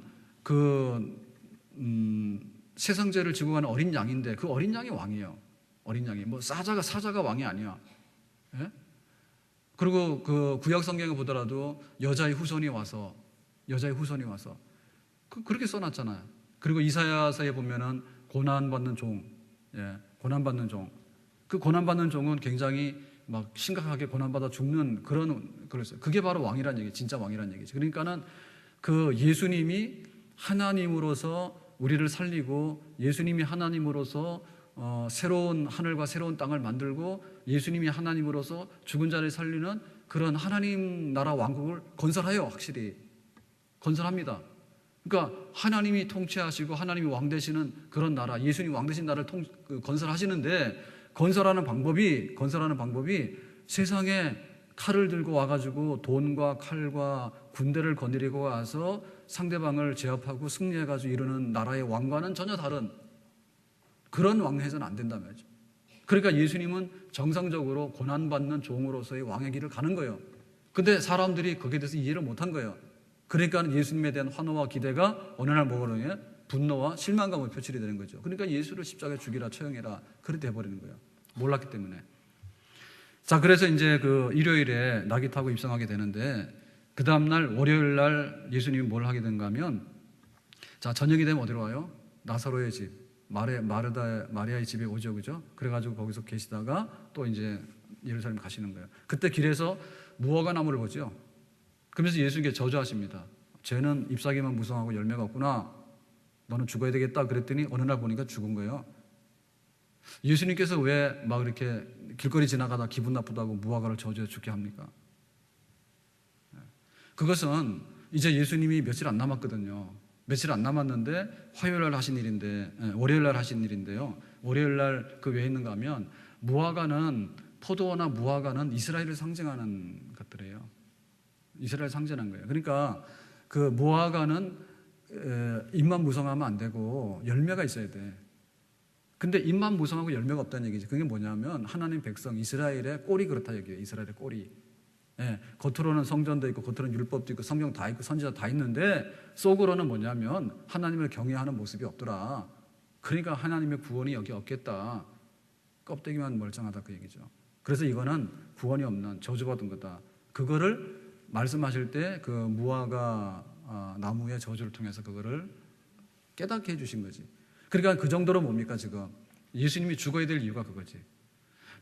세상 죄를 지고 가는 어린 양인데 그 어린 양이 왕이에요. 어린 양이 뭐 사자가 왕이 아니야. 예? 그리고 그 구약 성경에 보더라도 여자의 후손이 와서 그렇게 써놨잖아요. 그리고 이사야서에 보면은 고난받는 종, 고난받는 종. 그 고난받는 종은 굉장히 막 심각하게 고난받아 죽는 그랬어요. 그게 바로 왕이란 얘기, 진짜 왕이란 얘기죠. 그러니까는 그 예수님이 하나님으로서 우리를 살리고 예수님이 하나님으로서 새로운 하늘과 새로운 땅을 만들고 예수님이 하나님으로서 죽은 자를 살리는 그런 하나님 나라 왕국을 건설해요. 확실히 건설합니다. 그러니까 하나님이 통치하시고 하나님이 왕 되시는 그런 나라, 예수님 왕 되신 나라를 건설하시는데 건설하는 방법이 세상에 칼을 들고 와가지고 돈과 칼과 군대를 거느리고 와서 상대방을 제압하고 승리해가지고 이루는 나라의 왕과는 전혀 다른 그런 왕해서는 안 된다는 말이죠. 그러니까 예수님은 정상적으로 고난받는 종으로서의 왕의 길을 가는 거예요. 근데 사람들이 거기에 대해서 이해를 못한 거예요. 그러니까 예수님에 대한 환호와 기대가 어느 날 뭐가 분노와 실망감으로 표출이 되는 거죠. 그러니까 예수를 십자가에 죽이라 처형해라 그렇게 돼버리는 거예요. 몰랐기 때문에. 자, 그래서 이제 그 일요일에 낙이 타고 입성하게 되는데 그 다음날 월요일 날 예수님이 뭘 하게 된가 하면 자, 저녁이 되면 어디로 와요? 나사로의 집, 마리아의 집에 오죠, 그죠? 그래가지고 거기서 계시다가 또 이제 예루살렘 가시는 거예요. 그때 길에서 무화과 나무를 보죠. 그러면서 예수님께 저주하십니다. 쟤는 잎사귀만 무성하고 열매가 없구나. 너는 죽어야 되겠다. 그랬더니 어느 날 보니까 죽은 거예요. 예수님께서 왜 막 이렇게 길거리 지나가다 기분 나쁘다고 무화과를 저주해 죽게 합니까? 그것은 이제 예수님이 며칠 안 남았거든요. 며칠 안 남았는데 화요일 날 하신 일인데, 월요일 날 하신 일인데요. 월요일 날 그 왜 있는가 하면 포도원이나 무화과는 이스라엘을 상징하는 것들이에요. 이스라엘 상징하는 거예요. 그러니까 그 무화과는 잎만 무성하면 안 되고 열매가 있어야 돼. 근데 잎만 무성하고 열매가 없다는 얘기지. 그게 뭐냐면 하나님 백성 이스라엘의 꼴이 그렇다 얘기예요. 이스라엘의 꼴이. 겉으로는 성전도 있고 겉으로는 율법도 있고 성경 다 있고 선지자 다 있는데 속으로는 뭐냐면 하나님을 경외하는 모습이 없더라. 그러니까 하나님의 구원이 여기 없겠다. 껍데기만 멀쩡하다 그 얘기죠. 그래서 이거는 구원이 없는 저주받은 거다. 그거를 말씀하실 때 그 무화과 나무의 저주를 통해서 그거를 깨닫게 해주신 거지. 그러니까 그 정도로 뭡니까 지금 예수님이 죽어야 될 이유가 그거지.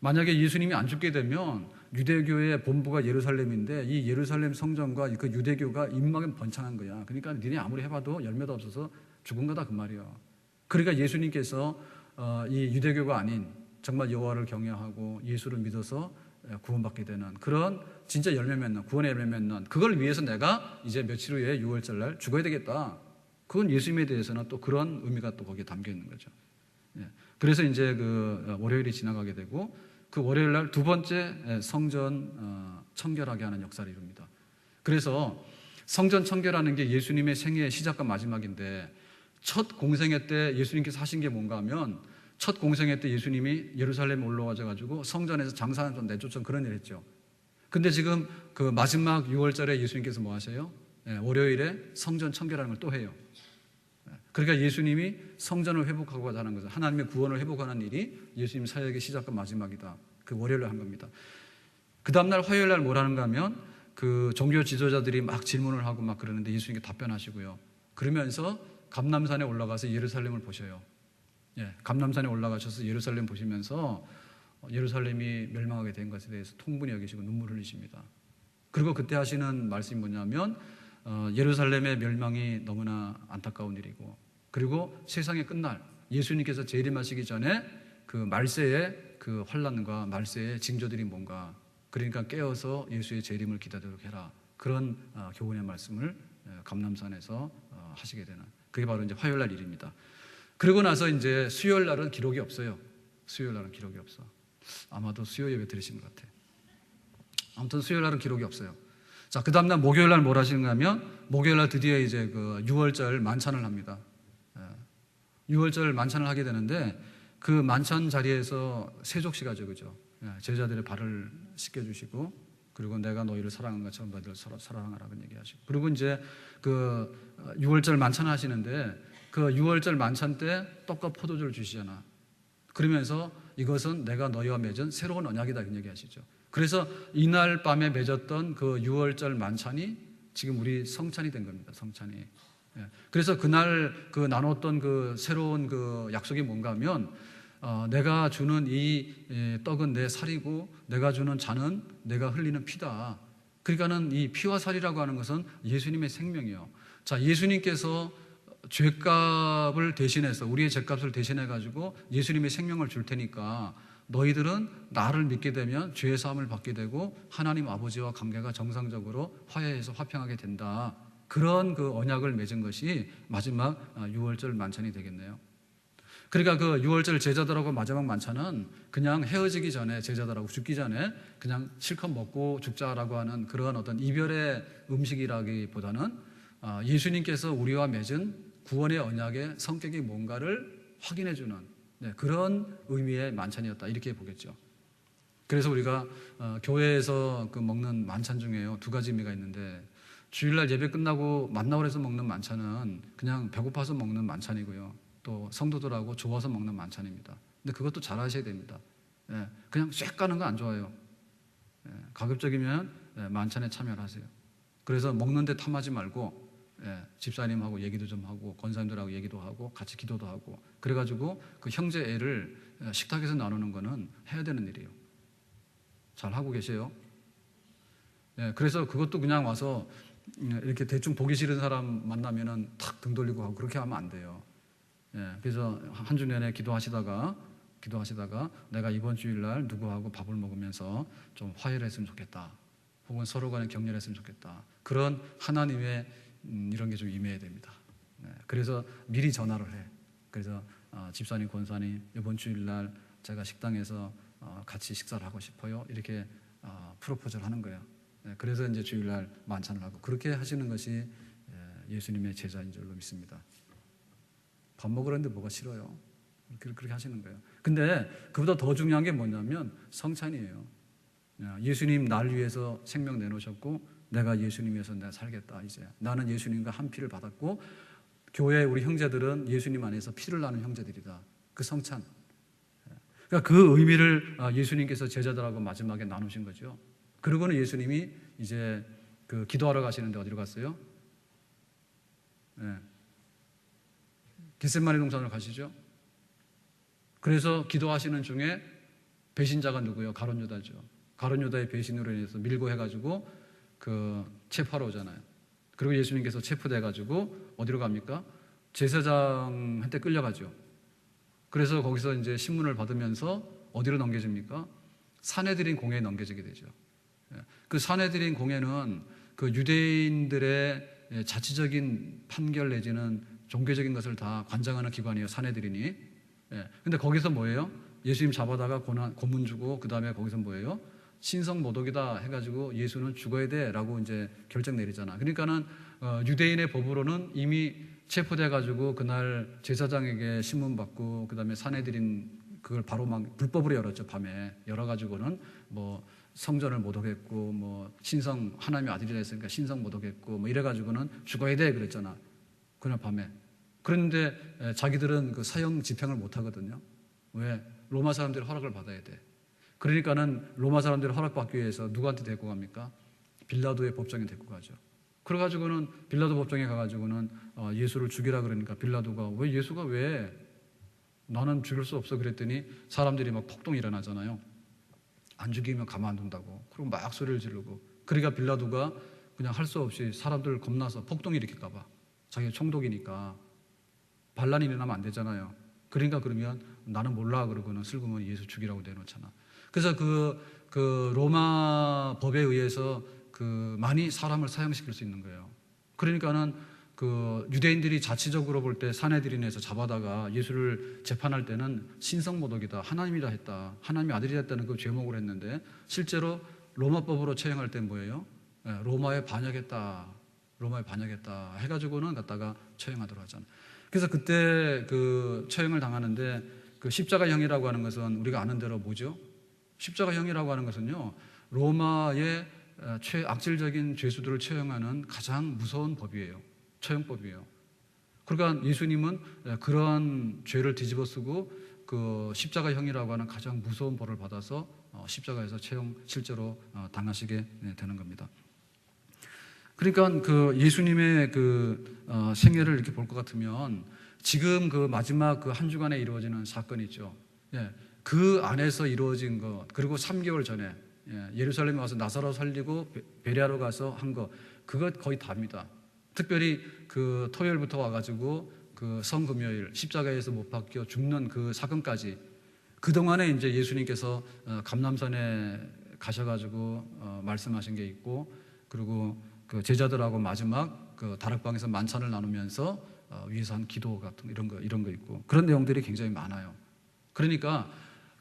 만약에 예수님이 안 죽게 되면 유대교의 본부가 예루살렘인데 이 예루살렘 성전과 그 유대교가 입막은 번창한 거야. 그러니까 니네 아무리 해봐도 열매도 없어서 죽은 거다 그 말이야. 그러니까 예수님께서 이 유대교가 아닌 정말 여호와를 경외하고 예수를 믿어서 구원받게 되는 그런 진짜 열매 맺는 구원의 열매 맺는 그걸 위해서 내가 이제 며칠 후에 6월절 날 죽어야 되겠다. 그건 예수님에 대해서는 또 그런 의미가 또 거기에 담겨 있는 거죠. 그래서 이제 그 월요일이 지나가게 되고 그 월요일 날 두 번째 성전 청결하게 하는 역사를 이룹니다. 그래서 성전 청결하는 게 예수님의 생애의 시작과 마지막인데 첫 공생애 때 예수님께서 하신 게 뭔가 하면 첫 공생애 때 예수님이 예루살렘에 올라와가지고 성전에서 장사하는 좀 내쫓은 그런 일을 했죠. 근데 지금 그 마지막 6월절에 예수님께서 뭐 하세요? 월요일에 성전 청결하는 걸 또 해요. 그러니까 예수님이 성전을 회복하고자 하는 거죠. 하나님의 구원을 회복하는 일이 예수님 사역의 시작과 마지막이다. 그 월요일에 한 겁니다. 그 다음날 화요일 날 뭐라는가 하면 그 종교 지도자들이 막 질문을 하고 막 그러는데 예수님께 답변하시고요. 그러면서 감람산에 올라가서 예루살렘을 보셔요. 감람산에 올라가셔서 예루살렘 보시면서 예루살렘이 멸망하게 된 것에 대해서 통분히 여기시고 눈물 흘리십니다. 그리고 그때 하시는 말씀이 뭐냐면 예루살렘의 멸망이 너무나 안타까운 일이고 그리고 세상의 끝날 예수님께서 재림하시기 전에 그 말세의 그 환난과 말세의 징조들이 뭔가 그러니까 깨어서 예수의 재림을 기다리도록 해라. 그런 교훈의 말씀을 감람산에서 하시게 되는 그게 바로 이제 화요일 날 일입니다. 그리고 나서 이제 수요일 날은 기록이 없어요. 수요일 날은 기록이 없어. 아마도 수요 예배 들으신 것 같아. 아무튼 수요일 날은 기록이 없어요. 자, 그 다음날 목요일 날 뭘 하시는가 하면 목요일 날 드디어 이제 그 6월절 만찬을 합니다. 6월절 만찬을 하게 되는데 그 만찬 자리에서 세족식 하죠, 그죠? 제자들의 발을 씻겨주시고 그리고 내가 너희를 사랑한 것처럼 너희를 사랑하라고 얘기하시고 그리고 이제 그 6월절 만찬 하시는데 그 6월절 만찬 때 떡과 포도주를 주시잖아. 그러면서 이것은 내가 너희와 맺은 새로운 언약이다 이런 얘기하시죠. 그래서 이날 밤에 맺었던 그 6월절 만찬이 지금 우리 성찬이 된 겁니다. 성찬이. 그래서 그날 그 나눴던 그 새로운 그 약속이 뭔가 하면 내가 주는 이 떡은 내 살이고 내가 주는 잔은 내가 흘리는 피다. 그러니까는 이 피와 살이라고 하는 것은 예수님의 생명이에요. 자, 예수님께서 죄값을 대신해서 우리의 죄값을 대신해 가지고 예수님의 생명을 줄 테니까 너희들은 나를 믿게 되면 죄의 사함을 받게 되고 하나님 아버지와 관계가 정상적으로 화해해서 화평하게 된다. 그런 그 언약을 맺은 것이 마지막 6월절 만찬이 되겠네요. 그러니까 그 6월절 제자들하고 마지막 만찬은 그냥 헤어지기 전에 제자들하고 죽기 전에 그냥 실컷 먹고 죽자라고 하는 그런 어떤 이별의 음식이라기보다는 예수님께서 우리와 맺은 구원의 언약의 성격이 뭔가를 확인해주는 그런 의미의 만찬이었다 이렇게 보겠죠. 그래서 우리가 교회에서 그 먹는 만찬 중에요 두 가지 의미가 있는데 주일날 예배 끝나고 만나원에서 먹는 만찬은 그냥 배고파서 먹는 만찬이고요. 또 성도들하고 좋아서 먹는 만찬입니다. 근데 그것도 잘 하셔야 됩니다. 그냥 쐐 가는 거 안 좋아요. 가급적이면 만찬에 참여를 하세요. 그래서 먹는데 탐하지 말고 집사님하고 얘기도 좀 하고 권사님들하고 얘기도 하고 같이 기도도 하고 그래가지고 그 형제 애를 식탁에서 나누는 거는 해야 되는 일이에요. 잘 하고 계세요? 그래서 그것도 그냥 와서 이렇게 대충 보기 싫은 사람 만나면은 탁 등 돌리고 하고 그렇게 하면 안 돼요. 그래서 한 주 내내 기도하시다가 내가 이번 주일날 누구하고 밥을 먹으면서 좀 화해를 했으면 좋겠다. 혹은 서로 간에 격려를 했으면 좋겠다. 그런 하나님의 이런 게 좀 임해야 됩니다. 그래서 미리 전화를 해. 그래서 집사님, 권사님 이번 주일날 제가 식당에서 같이 식사를 하고 싶어요. 이렇게 프로포즈를 하는 거예요. 그래서 이제 주일날 만찬을 하고 그렇게 하시는 것이 예수님의 제자인 줄로 믿습니다. 밥 먹으려는데 뭐가 싫어요? 그렇게 하시는 거예요. 근데 그보다 더 중요한 게 뭐냐면 성찬이에요. 예수님 날 위해서 생명 내놓으셨고 내가 예수님 위해서 내가 살겠다. 이제 나는 예수님과 한 피를 받았고 교회 우리 형제들은 예수님 안에서 피를 나눈 형제들이다. 그 성찬. 그러니까 그 의미를 예수님께서 제자들하고 마지막에 나누신 거죠. 그리고는 예수님이 이제 그 기도하러 가시는데 어디로 갔어요? 겟세마네 동산으로 가시죠. 그래서 기도하시는 중에 배신자가 누구예요? 가룟 유다죠. 가룟 유다의 배신으로 인해서 밀고 해가지고 그 체포하러 오잖아요. 그리고 예수님께서 체포돼가지고 어디로 갑니까? 제사장한테 끌려가죠. 그래서 거기서 이제 신문을 받으면서 어디로 넘겨집니까? 산헤드린 공회에 넘겨지게 되죠. 그 산헤드린 공회는 그 유대인들의 자치적인 판결 내지는 종교적인 것을 다 관장하는 기관이에요. 산헤드린이. 근데 거기서 뭐예요? 예수님 잡아다가 고문 주고 그 다음에 거기서 뭐예요? 신성 모독이다 해가지고 예수는 죽어야 돼라고 이제 결정 내리잖아. 그러니까는 유대인의 법으로는 이미 체포돼가지고 그날 제사장에게 신문 받고 그 다음에 산헤드린 그걸 바로 막 불법으로 열었죠. 밤에 열어가지고는 뭐 성전을 모독했고 뭐 신성 하나님의 아들이라 했으니까 신성 모독했고 뭐 이래가지고는 죽어야 돼 그랬잖아. 그날 밤에. 그런데 자기들은 그 사형 집행을 못 하거든요. 왜? 로마 사람들이 허락을 받아야 돼. 그러니까는 로마 사람들이 허락받기 위해서 누구한테 데리고 갑니까? 빌라도의 법정에 데리고 가죠. 그래가지고는 빌라도 법정에 가가지고는 예수를 죽이라 그러니까 빌라도가 왜 예수가 왜 나는 죽일 수 없어 그랬더니 사람들이 막 폭동이 일어나잖아요. 안 죽이면 가만 안 둔다고. 그리고 막 소리를 지르고. 그러니까 빌라도가 그냥 할 수 없이 사람들 겁나서 폭동 일으킬까 봐. 자기가 총독이니까 반란이 일어나면 안 되잖아요. 그러니까 그러면 나는 몰라 그러고는 슬그머니 예수 죽이라고 내놓잖아. 그래서 그 로마 법에 의해서 그 많이 사람을 사형시킬 수 있는 거예요. 그러니까는 그 유대인들이 자치적으로 볼 때 산헤드린에서 잡아다가 예수를 재판할 때는 신성모독이다, 하나님이라 했다, 하나님의 아들이라 했다는 그 죄목을 했는데 실제로 로마법으로 처형할 때 뭐예요? 로마에 반역했다 해가지고는 갖다가 처형하도록 하잖아요. 그래서 그때 그 처형을 당하는데 그 십자가형이라고 하는 것은 우리가 아는 대로 뭐죠? 십자가형이라고 하는 것은요, 로마의 최악질적인 죄수들을 처형하는 가장 무서운 법이에요. 처형법이에요. 그러니까 예수님은 그런 죄를 뒤집어쓰고 그 십자가형이라고 하는 가장 무서운 벌을 받아서 십자가에서 실제로 당하시게 되는 겁니다. 그러니까 그 예수님의 그 생애를 이렇게 볼 것 같으면 지금 그 마지막 그 한 주간에 이루어지는 사건이 있죠. 그 안에서 이루어진 것, 그리고 3개월 전에 예루살렘에 와서 나사로 살리고 베레아로 가서 한 거, 그것 거의 다입니다. 특별히 그 토요일부터 와가지고 그 성금요일 십자가에서 못 박혀 죽는 그 사건까지, 그 동안에 이제 예수님께서 감람산에 가셔가지고 말씀하신 게 있고, 그리고 그 제자들하고 마지막 그 다락방에서 만찬을 나누면서 위에서 한 기도 같은 이런 거 있고, 그런 내용들이 굉장히 많아요. 그러니까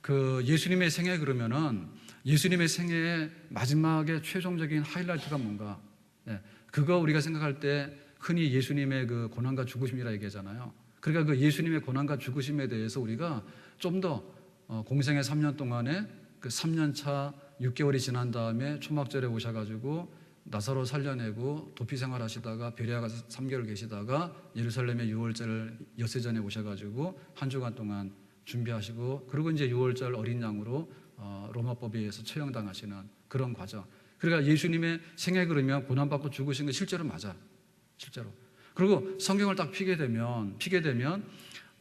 그 예수님의 생애, 그러면은 예수님의 생애의 마지막에 최종적인 하이라이트가 뭔가, 그거 우리가 생각할 때 흔히 예수님의 그 고난과 죽으심이라 얘기하잖아요. 그러니까 그 예수님의 고난과 죽으심에 대해서 우리가 좀 더 공생의 3년 동안에 그 3년 차 6개월이 지난 다음에 초막절에 오셔가지고 나사로 살려내고 도피 생활하시다가 베레아 가서 3개월 계시다가 예루살렘에 6월절 엿새 전에 오셔가지고 한 주간 동안 준비하시고, 그리고 이제 6월절 어린 양으로 로마법에 의해서 처형당하시는 그런 과정. 그러니까 예수님의 생애 그러면 고난받고 죽으신 게 실제로 맞아. 실제로. 그리고 성경을 딱 피게 되면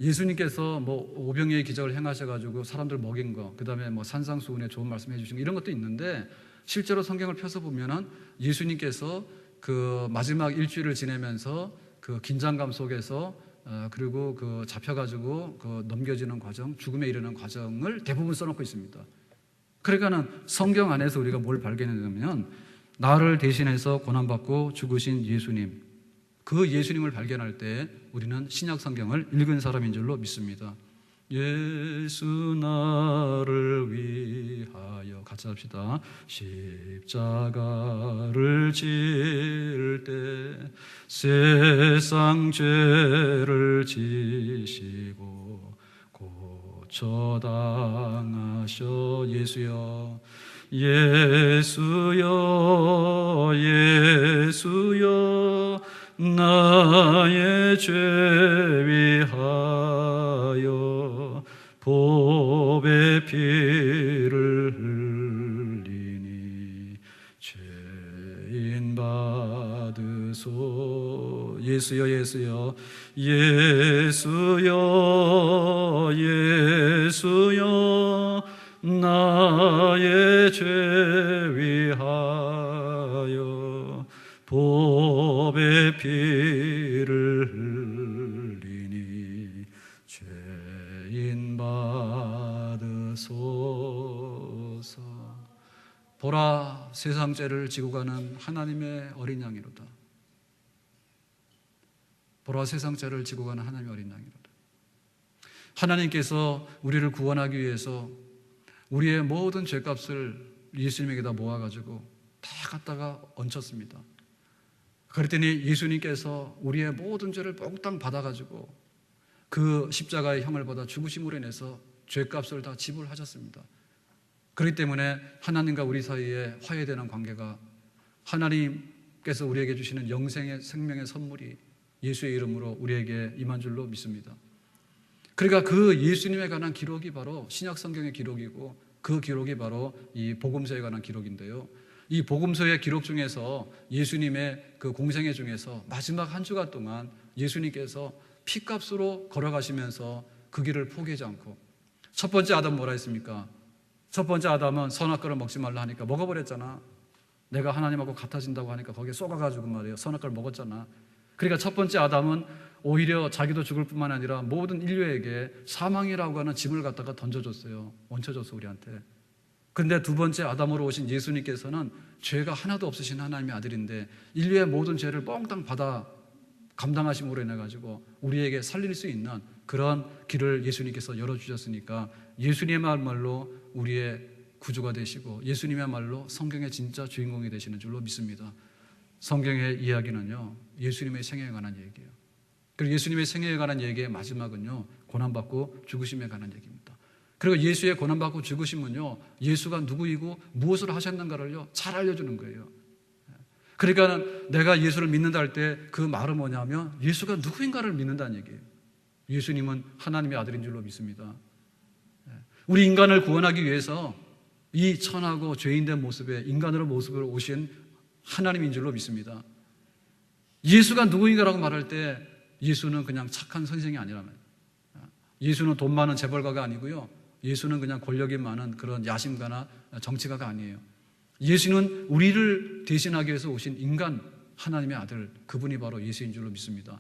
예수님께서 뭐 오병이의 기적을 행하셔가지고 사람들 먹인 거, 그 다음에 뭐 산상수훈에 좋은 말씀 해주신 거 이런 것도 있는데, 실제로 성경을 펴서 보면은 예수님께서 그 마지막 일주일을 지내면서 그 긴장감 속에서 그리고 그 잡혀가지고 그 넘겨지는 과정, 죽음에 이르는 과정을 대부분 써놓고 있습니다. 그러니까는 성경 안에서 우리가 뭘 발견하냐면 나를 대신해서 고난받고 죽으신 예수님, 그 예수님을 발견할 때 우리는 신약 성경을 읽은 사람인 줄로 믿습니다. 예수 나를 위하여, 같이 합시다. 십자가를 질 때 세상 죄를 지시고 고쳐당하셔. 예수여 예수여 예수여 나의 죄 위하여 보배 피를 흘리니 죄인 받으소. 예수여 예수여 예수여 예수여 나의 죄 위하여 보배 피를 흘리니 죄인 받으소. 보라 세상 죄를 지고 가는 하나님의 어린 양이로다. 보라 세상 죄를 지고 가는 하나님의 어린 양이로다. 하나님께서 우리를 구원하기 위해서 우리의 모든 죄값을 예수님에게다 모아가지고 다 갖다가 얹혔습니다. 그랬더니 예수님께서 우리의 모든 죄를 몽땅 받아가지고 그 십자가의 형을 받아 죽으심으로 인해서 죄값을 다 지불하셨습니다. 그렇기 때문에 하나님과 우리 사이에 화해되는 관계가, 하나님께서 우리에게 주시는 영생의 생명의 선물이 예수의 이름으로 우리에게 임한 줄로 믿습니다. 그러니까 그 예수님에 관한 기록이 바로 신약 성경의 기록이고, 그 기록이 바로 이 복음서에 관한 기록인데요. 이 복음서의 기록 중에서 예수님의 그 공생애 중에서 마지막 한 주간 동안 예수님께서 피값으로 걸어가시면서 그 길을 포기하지 않고, 첫 번째 아담 뭐라 했습니까? 첫 번째 아담은 선악과를 먹지 말라 하니까 먹어버렸잖아. 내가 하나님하고 같아진다고 하니까 거기에 쏘가가지고 말이에요, 선악과를 먹었잖아. 그러니까 첫 번째 아담은 오히려 자기도 죽을 뿐만 아니라 모든 인류에게 사망이라고 하는 짐을 갖다가 던져줬어요. 얹혀줬어, 우리한테. 그런데 두 번째 아담으로 오신 예수님께서는 죄가 하나도 없으신 하나님의 아들인데 인류의 모든 죄를 몽땅 받아 감당하심으로 인해 가지고 우리에게 살릴 수 있는 그런 길을 예수님께서 열어주셨으니까 예수님의말로 우리의 구주가 되시고 예수님의말로 성경의 진짜 주인공이 되시는 줄로 믿습니다. 성경의 이야기는요, 예수님의 생애에 관한 얘기예요. 그리고 예수님의 생애에 관한 얘기의 마지막은요, 고난받고 죽으심에 관한 얘기입니다. 그리고 예수의 고난받고 죽으심은요, 예수가 누구이고 무엇을 하셨는가를요 잘 알려주는 거예요. 그러니까 내가 예수를 믿는다 할 때 그 말은 뭐냐면 예수가 누구인가를 믿는다는 얘기예요. 예수님은 하나님의 아들인 줄로 믿습니다. 우리 인간을 구원하기 위해서 이 천하고 죄인된 모습에 인간으로 모습을 오신 하나님인 줄로 믿습니다. 예수가 누구인가라고 말할 때 예수는 그냥 착한 선생이 아니라면, 예수는 돈 많은 재벌가가 아니고요, 예수는 그냥 권력이 많은 그런 야심가나 정치가가 아니에요. 예수는 우리를 대신하기 위해서 오신 인간 하나님의 아들, 그분이 바로 예수인 줄로 믿습니다.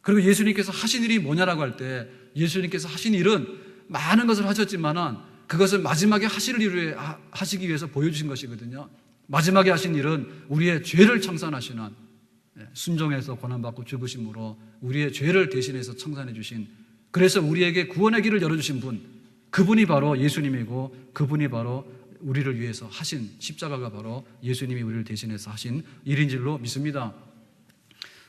그리고 예수님께서 하신 일이 뭐냐라고 할 때 예수님께서 하신 일은 많은 것을 하셨지만은 그것을 마지막에 하시기 위해서 보여주신 것이거든요. 마지막에 하신 일은 우리의 죄를 청산하시는, 순종해서 고난받고 죽으심으로 우리의 죄를 대신해서 청산해 주신, 그래서 우리에게 구원의 길을 열어주신 분, 그분이 바로 예수님이고 그분이 바로 우리를 위해서 하신 십자가가 바로 예수님이 우리를 대신해서 하신 일인 줄로 믿습니다.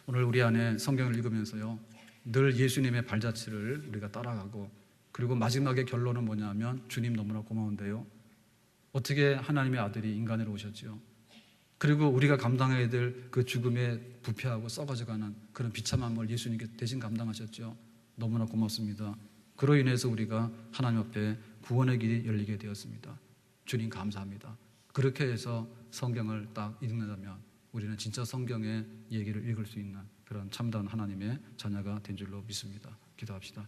오늘 우리 안에 성경을 읽으면서요, 늘 예수님의 발자취를 우리가 따라가고, 그리고 마지막에 결론은 뭐냐면 주님 너무나 고마운데요, 어떻게 하나님의 아들이 인간으로 오셨지요? 그리고 우리가 감당해야 될 그 죽음에 부패하고 썩어져가는 그런 비참함을 예수님께서 대신 감당하셨죠. 너무나 고맙습니다. 그로 인해서 우리가 하나님 앞에 구원의 길이 열리게 되었습니다. 주님 감사합니다. 그렇게 해서 성경을 딱 읽는다면 우리는 진짜 성경의 얘기를 읽을 수 있는 그런 참다운 하나님의 자녀가 된 줄로 믿습니다. 기도합시다.